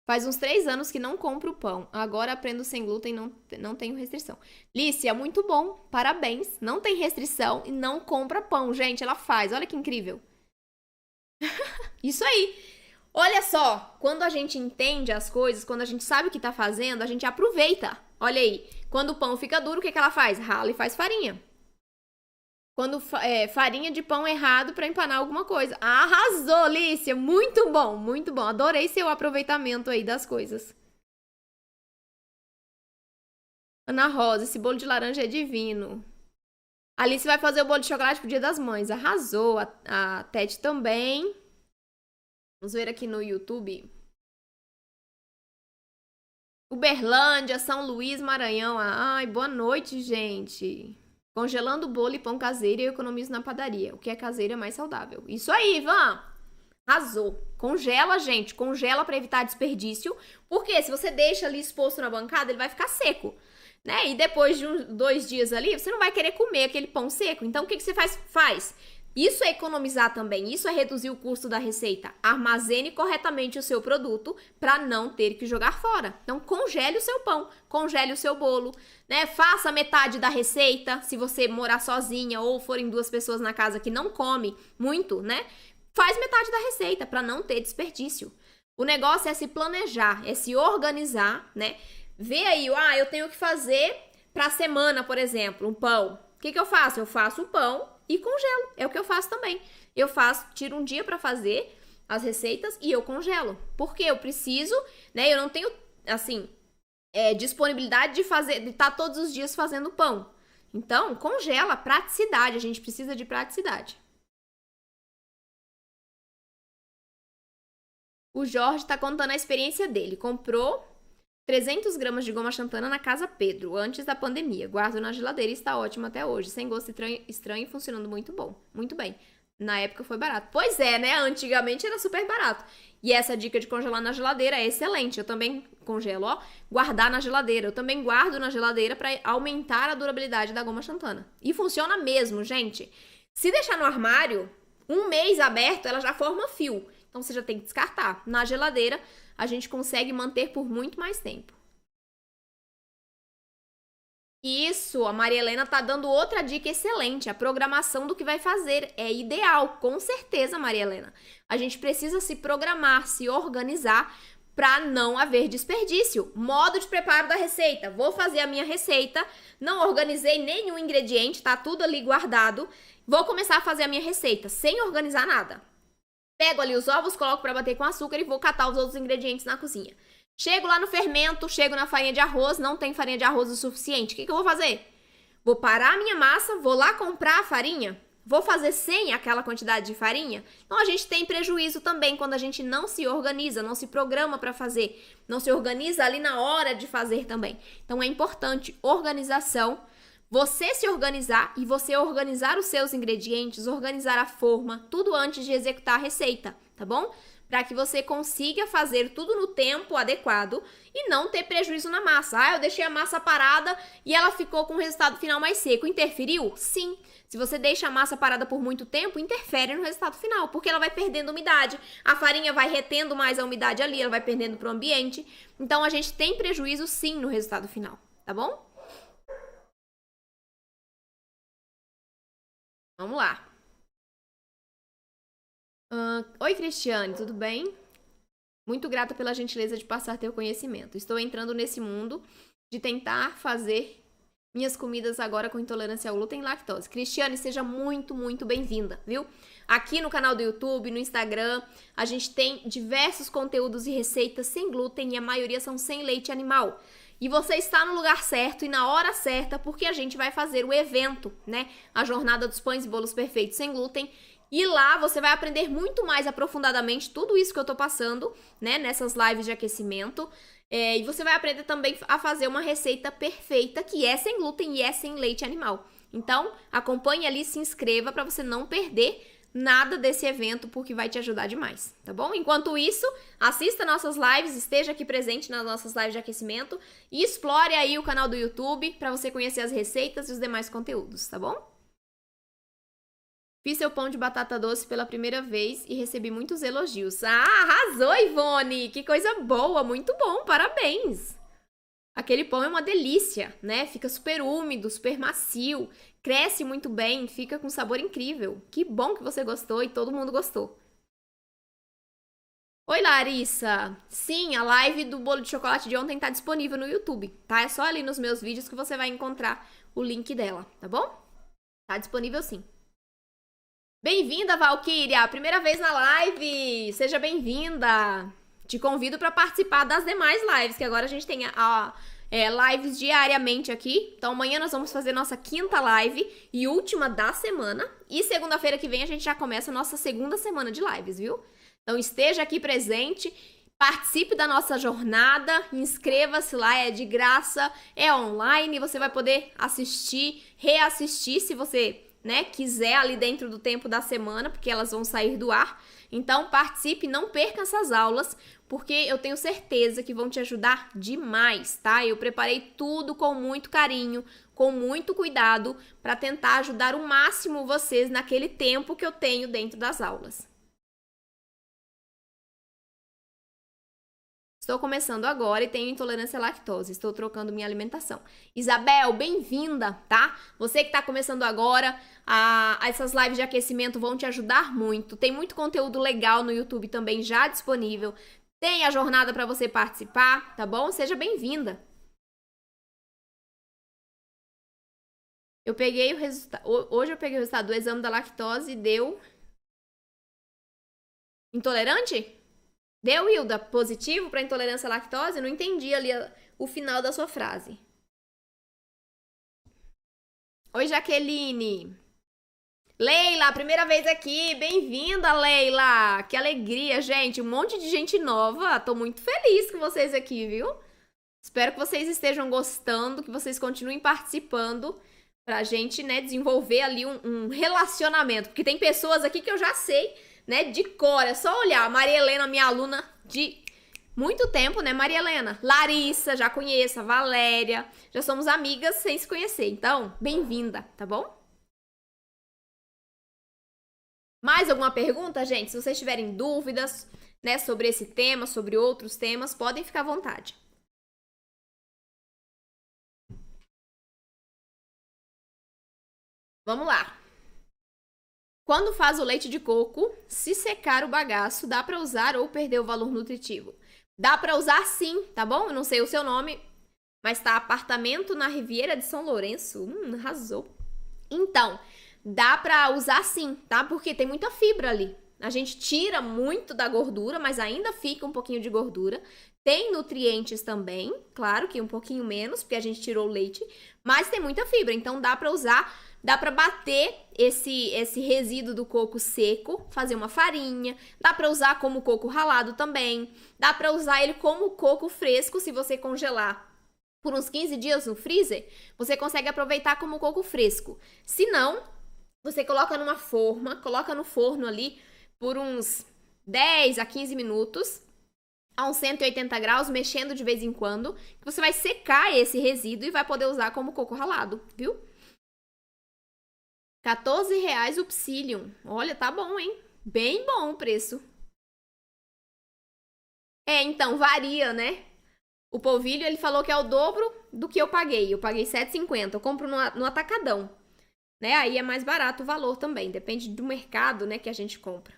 Faz uns 3 anos que não compro pão. Agora aprendo sem glúten e não tenho restrição. Lícia, muito bom. Parabéns. Não tem restrição e não compra pão. Gente, ela faz. Olha que incrível. Isso aí. Olha só. Quando a gente entende as coisas, quando a gente sabe o que tá fazendo, a gente aproveita. Olha aí. Quando o pão fica duro, o que ela faz? Rala e faz farinha. Quando farinha de pão errado para empanar alguma coisa. Arrasou, Lícia! Muito bom, muito bom. Adorei seu aproveitamento aí das coisas. Ana Rosa, esse bolo de laranja é divino. Alice vai fazer o bolo de chocolate pro Dia das Mães. Arrasou. A Tete também. Vamos ver aqui no YouTube. Uberlândia, São Luís, Maranhão. Ai, boa noite, gente. Congelando bolo e pão caseiro, eu economizo na padaria. O que é caseiro é mais saudável. Isso aí, Ivan! Arrasou. Congela, gente. Congela para evitar desperdício. Porque se você deixa ali exposto na bancada, ele vai ficar seco. Né? E depois de 2 dias ali, você não vai querer comer aquele pão seco. Então, o que você faz? Isso é economizar também. Isso é reduzir o custo da receita. Armazene corretamente o seu produto para não ter que jogar fora. Então, congele o seu pão, congele o seu bolo, né? Faça metade da receita. Se você morar sozinha ou forem 2 pessoas na casa que não come muito, né? Faz metade da receita para não ter desperdício. O negócio é se planejar, é se organizar, né? Vê aí, eu tenho que fazer para a semana, por exemplo, um pão. O que eu faço? Eu faço o pão e congelo. É o que eu faço também. Eu tiro um dia para fazer as receitas e eu congelo. Porque eu preciso, né? Eu não tenho, assim, disponibilidade de estar todos os dias fazendo pão. Então, congela, praticidade. A gente precisa de praticidade. O Jorge tá contando a experiência dele. Comprou 300 gramas de goma xantana na Casa Pedro, antes da pandemia. Guardo na geladeira e está ótimo até hoje. Sem gosto estranho e funcionando muito bom. Muito bem. Na época foi barato. Pois é, né? Antigamente era super barato. E essa dica de congelar na geladeira é excelente. Eu também congelo, ó. Guardar na geladeira. Eu também guardo na geladeira para aumentar a durabilidade da goma xantana. E funciona mesmo, gente. Se deixar no armário, 1 mês aberto, ela já forma fio. Então você já tem que descartar. Na geladeira, a gente consegue manter por muito mais tempo. Isso, a Maria Helena tá dando outra dica excelente. A programação do que vai fazer é ideal, com certeza, Maria Helena. A gente precisa se programar, se organizar para não haver desperdício. Modo de preparo da receita. Vou fazer a minha receita, não organizei nenhum ingrediente, tá tudo ali guardado. Vou começar a fazer a minha receita sem organizar nada. Pego ali os ovos, coloco para bater com açúcar e vou catar os outros ingredientes na cozinha. Chego lá no fermento, chego na farinha de arroz, não tem farinha de arroz o suficiente. O que eu vou fazer? Vou parar a minha massa, vou lá comprar a farinha, vou fazer sem aquela quantidade de farinha. Então a gente tem prejuízo também quando a gente não se organiza, não se programa para fazer, não se organiza ali na hora de fazer também. Então é importante organização. Você se organizar e você organizar os seus ingredientes, organizar a forma, tudo antes de executar a receita, tá bom? Para que você consiga fazer tudo no tempo adequado e não ter prejuízo na massa. Eu deixei a massa parada e ela ficou com o resultado final mais seco. Interferiu? Sim. Se você deixa a massa parada por muito tempo, interfere no resultado final, porque ela vai perdendo umidade. A farinha vai retendo mais a umidade ali, ela vai perdendo para o ambiente. Então, a gente tem prejuízo sim no resultado final, tá bom? Vamos lá. Oi, Cristiane, tudo bem? Muito grata pela gentileza de passar teu conhecimento. Estou entrando nesse mundo de tentar fazer minhas comidas agora com intolerância ao glúten e lactose. Cristiane, seja muito, muito bem-vinda, viu? Aqui no canal do YouTube, no Instagram, a gente tem diversos conteúdos e receitas sem glúten e a maioria são sem leite animal. E você está no lugar certo e na hora certa, porque a gente vai fazer o evento, né? A Jornada dos Pães e Bolos Perfeitos Sem Glúten. E lá você vai aprender muito mais aprofundadamente tudo isso que eu tô passando, né? Nessas lives de aquecimento. E você vai aprender também a fazer uma receita perfeita que é sem glúten e é sem leite animal. Então, acompanhe ali, se inscreva para você não perder nada desse evento, porque vai te ajudar demais, tá bom? Enquanto isso, assista nossas lives, esteja aqui presente nas nossas lives de aquecimento e explore aí o canal do YouTube para você conhecer as receitas e os demais conteúdos, tá bom? Fiz seu pão de batata doce pela primeira vez e recebi muitos elogios. Ah, arrasou, Ivone! Que coisa boa, muito bom, parabéns! Aquele pão é uma delícia, né? Fica super úmido, super macio, cresce muito bem, fica com sabor incrível. Que bom que você gostou e todo mundo gostou. Oi, Larissa! Sim, a live do bolo de chocolate de ontem tá disponível no YouTube, tá? É só ali nos meus vídeos que você vai encontrar o link dela, tá bom? Tá disponível sim. Bem-vinda, Valquíria! Primeira vez na live! Seja bem-vinda! Te convido para participar das demais lives, que agora a gente tem lives diariamente aqui. Então amanhã nós vamos fazer nossa quinta live e última da semana. E segunda-feira que vem a gente já começa a nossa segunda semana de lives, viu? Então esteja aqui presente, participe da nossa jornada, inscreva-se lá, é de graça, é online, você vai poder assistir, reassistir se você, né, quiser ali dentro do tempo da semana, porque elas vão sair do ar. Então participe, não perca essas aulas, porque eu tenho certeza que vão te ajudar demais, tá? Eu preparei tudo com muito carinho, com muito cuidado, para tentar ajudar o máximo vocês naquele tempo que eu tenho dentro das aulas. Estou começando agora e tenho intolerância à lactose. Estou trocando minha alimentação. Isabel, bem-vinda, tá? Você que está começando agora, essas lives de aquecimento vão te ajudar muito. Tem muito conteúdo legal no YouTube também já disponível. Tem a jornada para você participar, tá bom? Seja bem-vinda. Eu peguei o resultado. Hoje eu peguei o resultado do exame da lactose e deu intolerante? Deu, Hilda, positivo para intolerância à lactose? Não entendi ali o final da sua frase. Oi, Jaqueline. Leila, primeira vez aqui. Bem-vinda, Leila. Que alegria, gente. Um monte de gente nova. Tô muito feliz com vocês aqui, viu? Espero que vocês estejam gostando, que vocês continuem participando pra gente, né, desenvolver ali um relacionamento. Porque tem pessoas aqui que eu já sei, né, de cor. É só olhar. Maria Helena, minha aluna de muito tempo, né, Maria Helena? Larissa, já conheço. A Valéria. Já somos amigas sem se conhecer. Então, bem-vinda, tá bom? Mais alguma pergunta, gente? Se vocês tiverem dúvidas, né, sobre esse tema, sobre outros temas, podem ficar à vontade. Vamos lá. Quando faz o leite de coco, se secar o bagaço, dá para usar ou perder o valor nutritivo? Dá para usar sim, tá bom? Eu não sei o seu nome, mas tá apartamento na Riviera de São Lourenço. Arrasou. Então, dá pra usar sim, tá? Porque tem muita fibra ali. A gente tira muito da gordura, mas ainda fica um pouquinho de gordura. Tem nutrientes também, claro que um pouquinho menos, porque a gente tirou o leite, mas tem muita fibra, então dá pra usar, dá pra bater esse resíduo do coco seco, fazer uma farinha, dá pra usar como coco ralado também, dá pra usar ele como coco fresco se você congelar por uns 15 dias no freezer, você consegue aproveitar como coco fresco. Se não, você coloca numa forma, coloca no forno ali por uns 10 a 15 minutos, a uns 180 graus, mexendo de vez em quando, que você vai secar esse resíduo e vai poder usar como coco ralado, viu? R$14 o Psyllium. Olha, tá bom, hein? Bem bom o preço. É, então, varia, né? O polvilho, ele falou que é o dobro do que eu paguei. Eu paguei R$7,50. Eu compro no atacadão, né? Aí é mais barato o valor também. Depende do mercado, né, que a gente compra.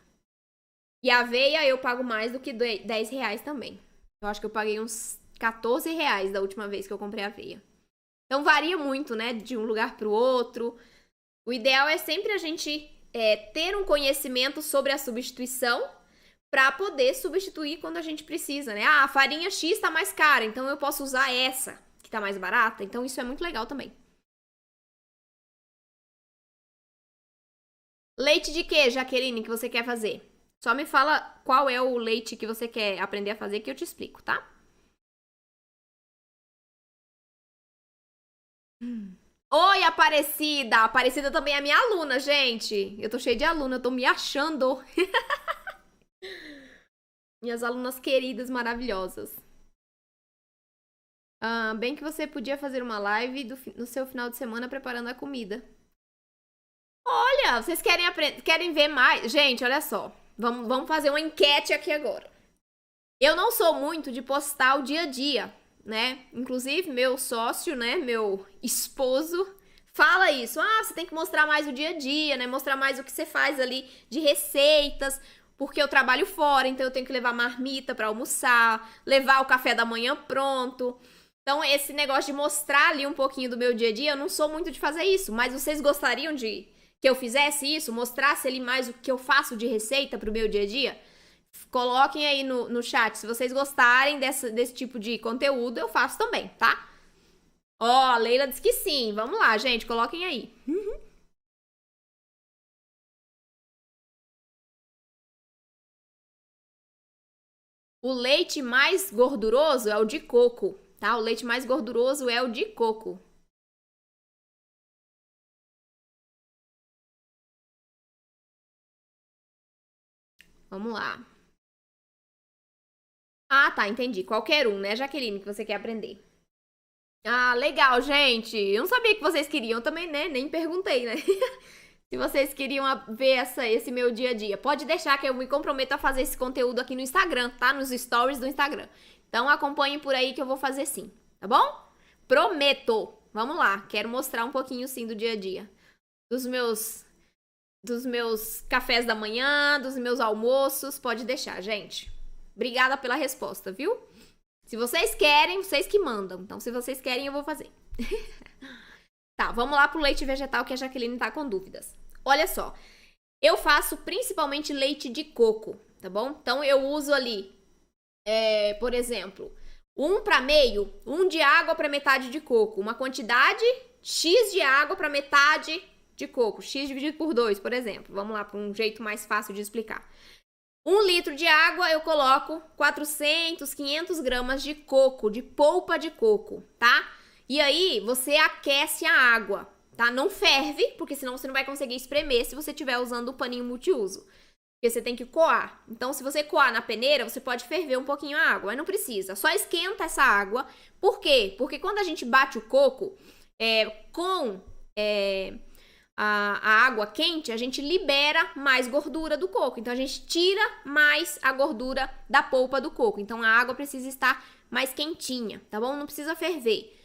E a aveia eu pago mais do que R$10 também. Eu acho que eu paguei uns R$14 da última vez que eu comprei aveia. Então varia muito, né, de um lugar para o outro. O ideal é sempre a gente ter um conhecimento sobre a substituição para poder substituir quando a gente precisa, né? Ah, a farinha X tá mais cara, então eu posso usar essa, que tá mais barata. Então isso é muito legal também. Leite de quê, Jaqueline, que você quer fazer? Só me fala qual é o leite que você quer aprender a fazer que eu te explico, tá? Oi, Aparecida! Aparecida também é minha aluna, gente. Eu tô cheia de aluna, eu tô me achando. Minhas alunas queridas, maravilhosas. Bem que você podia fazer uma live no seu final de semana preparando a comida. Olha, vocês querem ver mais? Gente, olha só. Vamos fazer uma enquete aqui agora. Eu não sou muito de postar o dia a dia, né? Inclusive, meu sócio, né? Meu esposo fala isso. Você tem que mostrar mais o dia a dia, né? Mostrar mais o que você faz ali de receitas. Porque eu trabalho fora, então eu tenho que levar marmita pra almoçar, levar o café da manhã pronto. Então, esse negócio de mostrar ali um pouquinho do meu dia a dia, eu não sou muito de fazer isso. Mas vocês gostariam de que eu fizesse isso? Mostrasse ali mais o que eu faço de receita pro meu dia a dia? Coloquem aí no chat. Se vocês gostarem desse tipo de conteúdo, eu faço também, tá? Ó, a Leila disse que sim. Vamos lá, gente. Coloquem aí. O leite mais gorduroso é o de coco, tá? O leite mais gorduroso é o de coco. Vamos lá. Tá, entendi. Qualquer um, né, Jaqueline, que você quer aprender. Legal, gente. Eu não sabia que vocês queriam também, né? Nem perguntei, né? Se vocês queriam ver esse meu dia a dia. Pode deixar que eu me comprometo a fazer esse conteúdo aqui no Instagram, tá? Nos stories do Instagram. Então acompanhem por aí que eu vou fazer sim, tá bom? Prometo! Vamos lá, quero mostrar um pouquinho sim do dia a dia. Dos meus cafés da manhã, dos meus almoços. Pode deixar, gente. Obrigada pela resposta, viu? Se vocês querem, vocês que mandam. Então, se vocês querem, eu vou fazer. Tá, vamos lá pro leite vegetal que a Jaqueline tá com dúvidas. Olha só, eu faço principalmente leite de coco, tá bom? Então, eu uso ali, por exemplo, 1 para meio, 1 de água para metade de coco. Uma quantidade X de água para metade de coco. X dividido por 2, por exemplo. Vamos lá, para um jeito mais fácil de explicar. 1 litro de água, eu coloco 400, 500 gramas de coco, de polpa de coco, tá? E aí, você aquece a água, tá? Não ferve, porque senão você não vai conseguir espremer se você estiver usando o paninho multiuso. Porque você tem que coar. Então, se você coar na peneira, você pode ferver um pouquinho a água, mas não precisa. Só esquenta essa água. Por quê? Porque quando a gente bate o coco com a água quente, a gente libera mais gordura do coco. Então, a gente tira mais a gordura da polpa do coco. Então, a água precisa estar mais quentinha, tá bom? Não precisa ferver.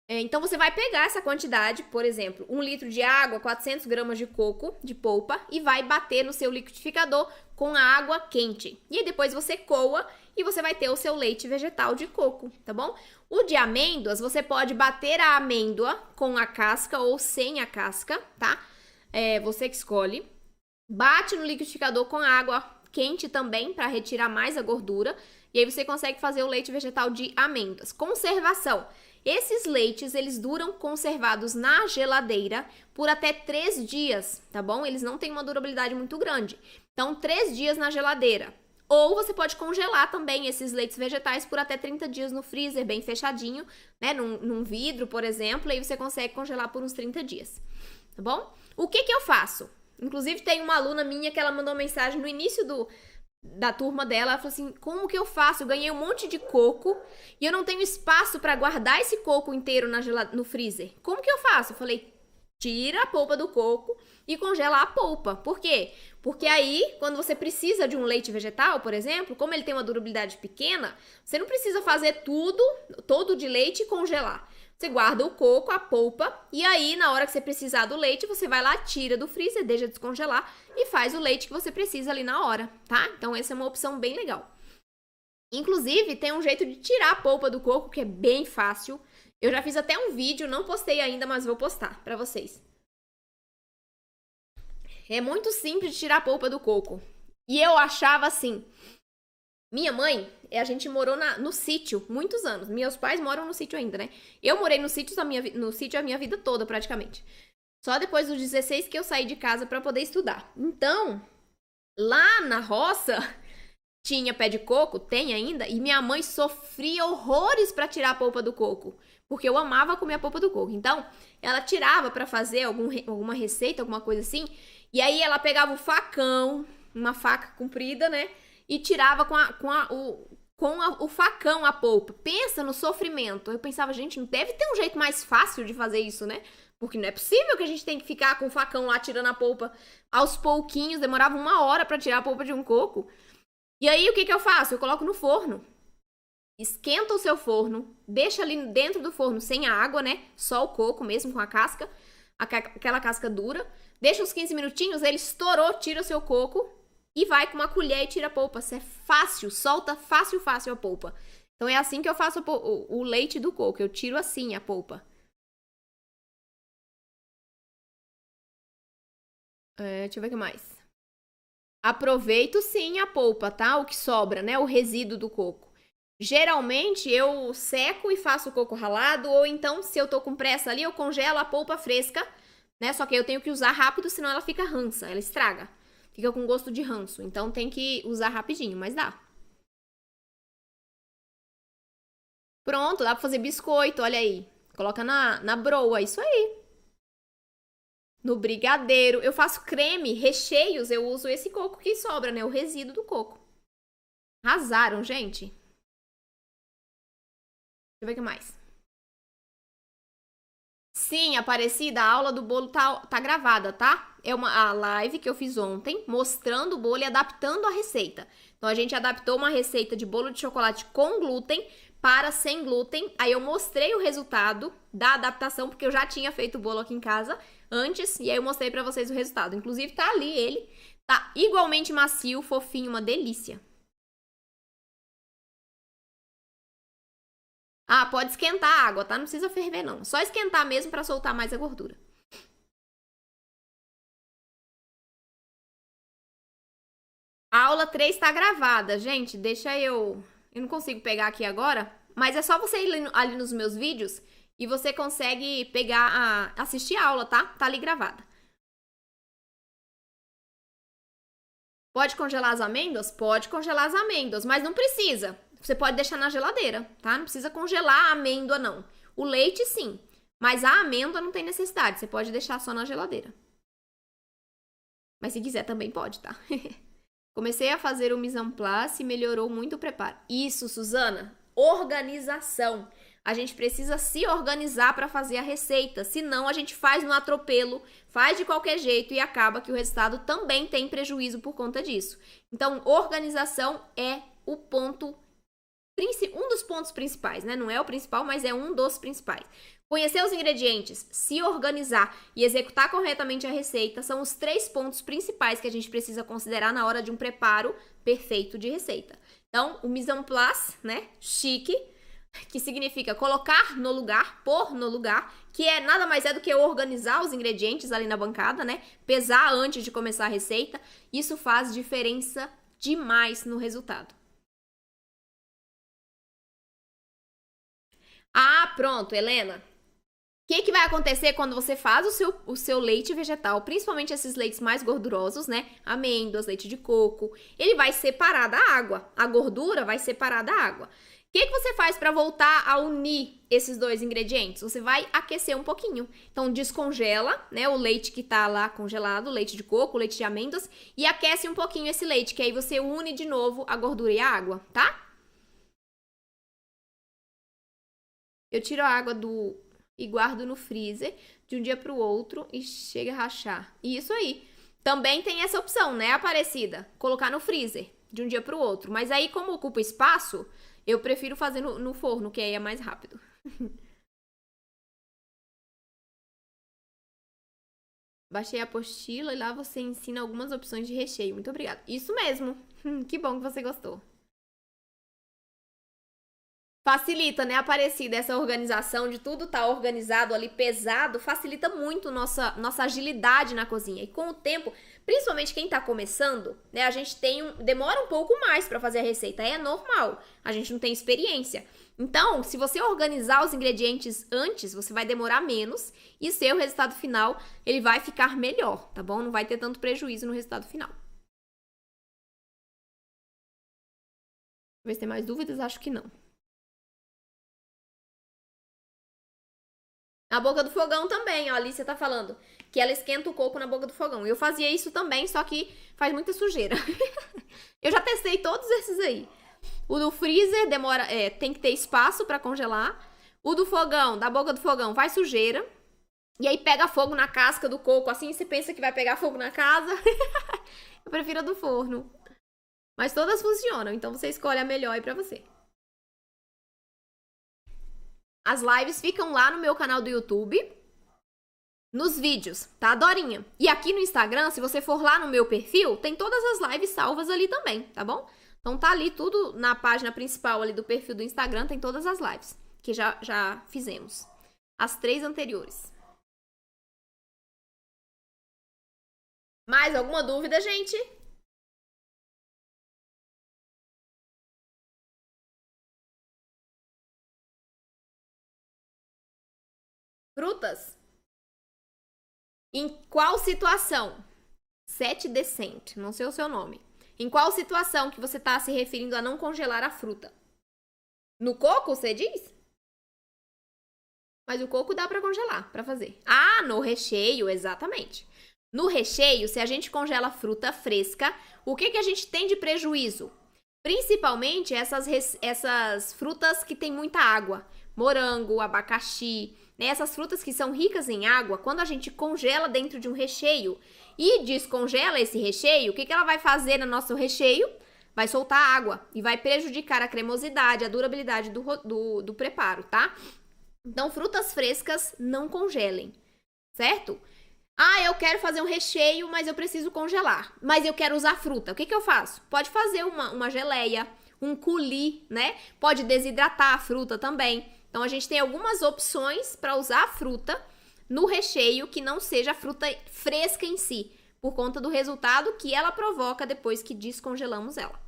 Então, você vai pegar essa quantidade, por exemplo, 1 litro de água, 400 gramas de coco, de polpa, e vai bater no seu liquidificador com a água quente. E aí, depois você coa e você vai ter o seu leite vegetal de coco, tá bom? O de amêndoas, você pode bater a amêndoa com a casca ou sem a casca, tá? Você que escolhe. Bate no liquidificador com a água quente também, para retirar mais a gordura. E aí, você consegue fazer o leite vegetal de amêndoas. Conservação. Esses leites, eles duram conservados na geladeira por até 3 dias, tá bom? Eles não têm uma durabilidade muito grande. Então, 3 dias na geladeira. Ou você pode congelar também esses leites vegetais por até 30 dias no freezer, bem fechadinho, né? Num vidro, por exemplo, aí você consegue congelar por uns 30 dias, tá bom? O que eu faço? Inclusive, tem uma aluna minha que ela mandou mensagem no início da turma dela, ela falou assim, como que eu faço? Eu ganhei um monte de coco e eu não tenho espaço para guardar esse coco inteiro no freezer. Como que eu faço? Eu falei, tira a polpa do coco e congela a polpa. Por quê? Porque aí, quando você precisa de um leite vegetal, por exemplo, como ele tem uma durabilidade pequena, você não precisa fazer todo de leite e congelar. Você guarda o coco, a polpa, e aí, na hora que você precisar do leite, você vai lá, tira do freezer, deixa descongelar e faz o leite que você precisa ali na hora, tá? Então, essa é uma opção bem legal. Inclusive, tem um jeito de tirar a polpa do coco, que é bem fácil. Eu já fiz até um vídeo, não postei ainda, mas vou postar pra vocês. É muito simples de tirar a polpa do coco. E eu achava assim... Minha mãe, a gente morou no sítio muitos anos. Meus pais moram no sítio ainda, né? Eu morei no sítio a minha vida toda, praticamente. Só depois dos 16 que eu saí de casa para poder estudar. Então, lá na roça, tinha pé de coco, tem ainda, e minha mãe sofria horrores para tirar a polpa do coco. porque eu amava comer a polpa do coco. Então, ela tirava pra fazer alguma receita, alguma coisa assim, e aí ela pegava o facão, uma faca comprida, né, e tirava o facão a polpa. Pensa no sofrimento. Eu pensava, gente, não deve ter um jeito mais fácil de fazer isso, né? Porque não é possível que a gente tenha que ficar com o facão lá tirando a polpa aos pouquinhos. Demorava 1 hora pra tirar a polpa de um coco. E aí, o que eu faço? Eu coloco no forno. Esquenta o seu forno, deixa ali dentro do forno sem a água, né? Só o coco mesmo com a casca, aquela casca dura. Deixa uns 15 minutinhos, ele estourou, tira o seu coco e vai com uma colher e tira a polpa. Isso é fácil, solta fácil a polpa. Então é assim que eu faço o leite do coco, eu tiro assim a polpa. Deixa eu ver o que mais. Aproveito sim a polpa, tá? O que sobra, né? O resíduo do coco. Geralmente eu seco e faço o coco ralado, ou então, se eu tô com pressa ali, eu congelo a polpa fresca, né? Só que eu tenho que usar rápido, senão ela fica rança, ela estraga. Fica com gosto de ranço. Então tem que usar rapidinho, mas dá. Pronto, dá pra fazer biscoito, olha aí. Coloca na broa, isso aí. No brigadeiro. Eu faço creme, recheios, eu uso esse coco que sobra, né? O resíduo do coco. Arrasaram, gente. Deixa eu ver o que mais. Sim, Aparecida, a aula do bolo tá gravada, tá? É a live que eu fiz ontem, mostrando o bolo e adaptando a receita. Então, a gente adaptou uma receita de bolo de chocolate com glúten para sem glúten. Aí, eu mostrei o resultado da adaptação, porque eu já tinha feito o bolo aqui em casa antes. E aí, eu mostrei pra vocês o resultado. Inclusive, tá ali ele. Tá igualmente macio, fofinho, uma delícia. Ah, pode esquentar a água, tá? Não precisa ferver, não. Só esquentar mesmo pra soltar mais a gordura. A aula 3 tá gravada, gente. Deixa eu. Eu não consigo pegar aqui agora, mas é só você ir ali nos meus vídeos e você consegue pegar assistir a aula, tá? Tá ali gravada. Pode congelar as amêndoas? Pode congelar as amêndoas, mas não precisa. Você pode deixar na geladeira, tá? Não precisa congelar a amêndoa, não. O leite, sim. Mas a amêndoa não tem necessidade. Você pode deixar só na geladeira. Mas se quiser também pode, tá? Comecei a fazer o mise en place e melhorou muito o preparo. Isso, Suzana, organização. A gente precisa se organizar para fazer a receita, senão a gente faz no atropelo, faz de qualquer jeito e acaba que o resultado também tem prejuízo por conta disso. Então, organização é o ponto um dos pontos principais, né? Não é o principal, mas é um dos principais. Conhecer os ingredientes, se organizar e executar corretamente a receita são os 3 pontos principais que a gente precisa considerar na hora de um preparo perfeito de receita. Então, o mise en place, né? Chique, que significa colocar no lugar, pôr no lugar, que nada mais é do que organizar os ingredientes ali na bancada, né? Pesar antes de começar a receita. Isso faz diferença demais no resultado. Ah, pronto, Helena. O que vai acontecer quando você faz o seu leite vegetal, principalmente esses leites mais gordurosos, né? Amêndoas, leite de coco, ele vai separar da água. A gordura vai separar da água. O que você faz para voltar a unir esses dois ingredientes? Você vai aquecer um pouquinho. Então, descongela, né, o leite que tá lá congelado, leite de coco, leite de amêndoas, e aquece um pouquinho esse leite, que aí você une de novo a gordura e a água, tá? Eu tiro a água e guardo no freezer de um dia para o outro e chega a rachar. Isso aí. Também tem essa opção, né, Aparecida? Colocar no freezer de um dia para o outro. Mas aí, como ocupa espaço, eu prefiro fazer no forno, que aí é mais rápido. Baixei a apostila e lá você ensina algumas opções de recheio. Muito obrigada. Isso mesmo. Que bom que você gostou. Facilita, né, Aparecida, essa organização de tudo tá organizado ali, pesado, facilita muito nossa agilidade na cozinha. E com o tempo, principalmente quem tá começando, né, a gente demora um pouco mais para fazer a receita, é normal, a gente não tem experiência. Então, se você organizar os ingredientes antes, você vai demorar menos e seu resultado final, ele vai ficar melhor, tá bom? Não vai ter tanto prejuízo no resultado final. Ver se tem mais dúvidas, acho que não. Na boca do fogão também, ó, a Alicia tá falando que ela esquenta o coco na boca do fogão. Eu fazia isso também, só que faz muita sujeira. Eu já testei todos esses aí. O do freezer tem que ter espaço pra congelar. O do fogão, da boca do fogão, vai sujeira. E aí pega fogo na casca do coco, assim você pensa que vai pegar fogo na casa. Eu prefiro a do forno. Mas todas funcionam, então você escolhe a melhor aí pra você. As lives ficam lá no meu canal do YouTube, nos vídeos, tá, Dorinha? E aqui no Instagram, se você for lá no meu perfil, tem todas as lives salvas ali também, tá bom? Então tá ali tudo na página principal ali do perfil do Instagram, tem todas as lives que já fizemos. As 3 anteriores. Mais alguma dúvida, gente? Frutas? Em qual situação? Sete Decent, não sei o seu nome. Em qual situação que você está se referindo a não congelar a fruta? No coco, você diz? Mas o coco dá para congelar, para fazer. Ah, no recheio, exatamente. No recheio, se a gente congela fruta fresca, o que a gente tem de prejuízo? Principalmente essas frutas que tem muita água. Morango, abacaxi, né? Essas frutas que são ricas em água, quando a gente congela dentro de um recheio e descongela esse recheio, o que ela vai fazer no nosso recheio? Vai soltar água e vai prejudicar a cremosidade, a durabilidade do preparo, tá? Então, frutas frescas não congelem, certo? Ah, eu quero fazer um recheio, mas eu preciso congelar. Mas eu quero usar fruta. O que eu faço? Pode fazer uma geleia, um coulis, né? Pode desidratar a fruta também. Então, a gente tem algumas opções para usar a fruta no recheio que não seja a fruta fresca em si, por conta do resultado que ela provoca depois que descongelamos ela.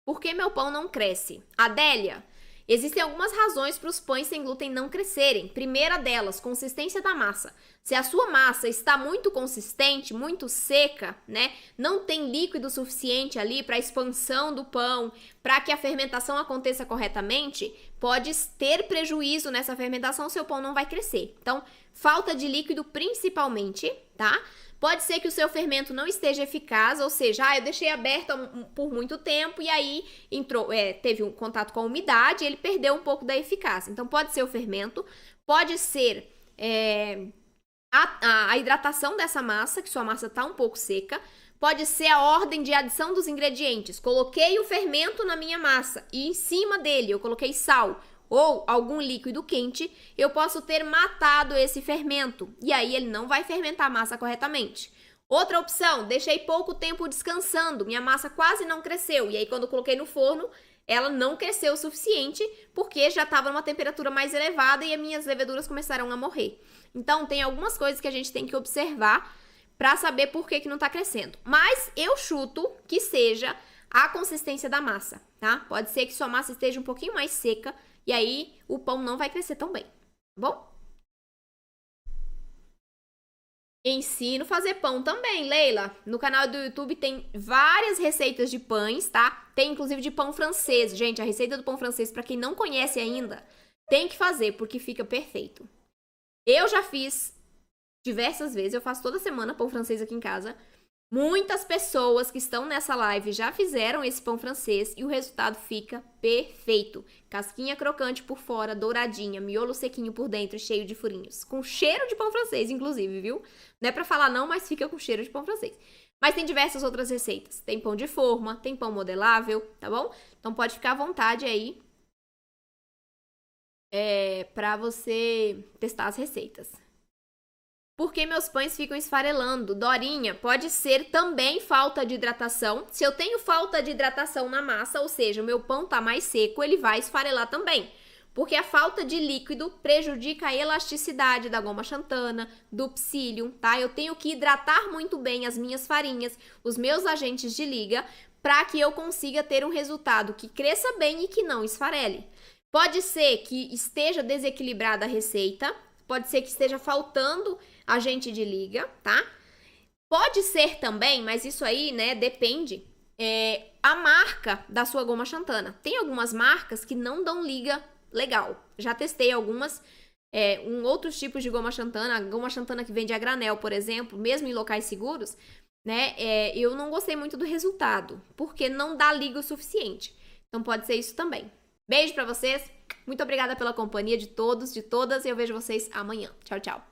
Por que meu pão não cresce? Adélia, existem algumas razões para os pães sem glúten não crescerem. Primeira delas, consistência da massa. Se a sua massa está muito consistente, muito seca, né? Não tem líquido suficiente ali para a expansão do pão, para que a fermentação aconteça corretamente, pode ter prejuízo nessa fermentação, seu pão não vai crescer. Então, falta de líquido principalmente, tá? Pode ser que o seu fermento não esteja eficaz, ou seja, eu deixei aberto por muito tempo e aí teve um contato com a umidade e ele perdeu um pouco da eficácia. Então, pode ser o fermento, pode ser a hidratação dessa massa, que sua massa está um pouco seca, pode ser a ordem de adição dos ingredientes. Coloquei o fermento na minha massa e em cima dele eu coloquei sal ou algum líquido quente, eu posso ter matado esse fermento. E aí ele não vai fermentar a massa corretamente. Outra opção, deixei pouco tempo descansando, minha massa quase não cresceu. E aí quando eu coloquei no forno, ela não cresceu o suficiente, porque já estava numa temperatura mais elevada e as minhas leveduras começaram a morrer. Então tem algumas coisas que a gente tem que observar para saber por que não está crescendo. Mas eu chuto que seja a consistência da massa, tá? Pode ser que sua massa esteja um pouquinho mais seca, e aí o pão não vai crescer tão bem, tá bom? Ensino a fazer pão também, Leila. No canal do YouTube tem várias receitas de pães, tá? Tem inclusive de pão francês. Gente, a receita do pão francês, para quem não conhece ainda, tem que fazer, porque fica perfeito. Eu já fiz diversas vezes, eu faço toda semana pão francês aqui em casa. Muitas pessoas que estão nessa live já fizeram esse pão francês e o resultado fica perfeito. Casquinha crocante por fora, douradinha, miolo sequinho por dentro e cheio de furinhos. Com cheiro de pão francês, inclusive, viu? Não é pra falar não, mas fica com cheiro de pão francês. Mas tem diversas outras receitas. Tem pão de forma, tem pão modelável, tá bom? Então pode ficar à vontade aí pra você testar as receitas. Por que meus pães ficam esfarelando? Dorinha, pode ser também falta de hidratação. Se eu tenho falta de hidratação na massa, ou seja, o meu pão tá mais seco, ele vai esfarelar também. Porque a falta de líquido prejudica a elasticidade da goma xantana, do psyllium, tá? Eu tenho que hidratar muito bem as minhas farinhas, os meus agentes de liga, para que eu consiga ter um resultado que cresça bem e que não esfarele. Pode ser que esteja desequilibrada a receita, pode ser que esteja faltando agente de liga, tá? Pode ser também, mas isso aí, né, depende, a marca da sua goma xantana. Tem algumas marcas que não dão liga legal. Já testei algumas, outros tipos de goma xantana, a goma xantana que vende a granel, por exemplo, mesmo em locais seguros, né? Eu não gostei muito do resultado, porque não dá liga o suficiente. Então pode ser isso também. Beijo pra vocês, muito obrigada pela companhia de todos, de todas, e eu vejo vocês amanhã. Tchau, tchau.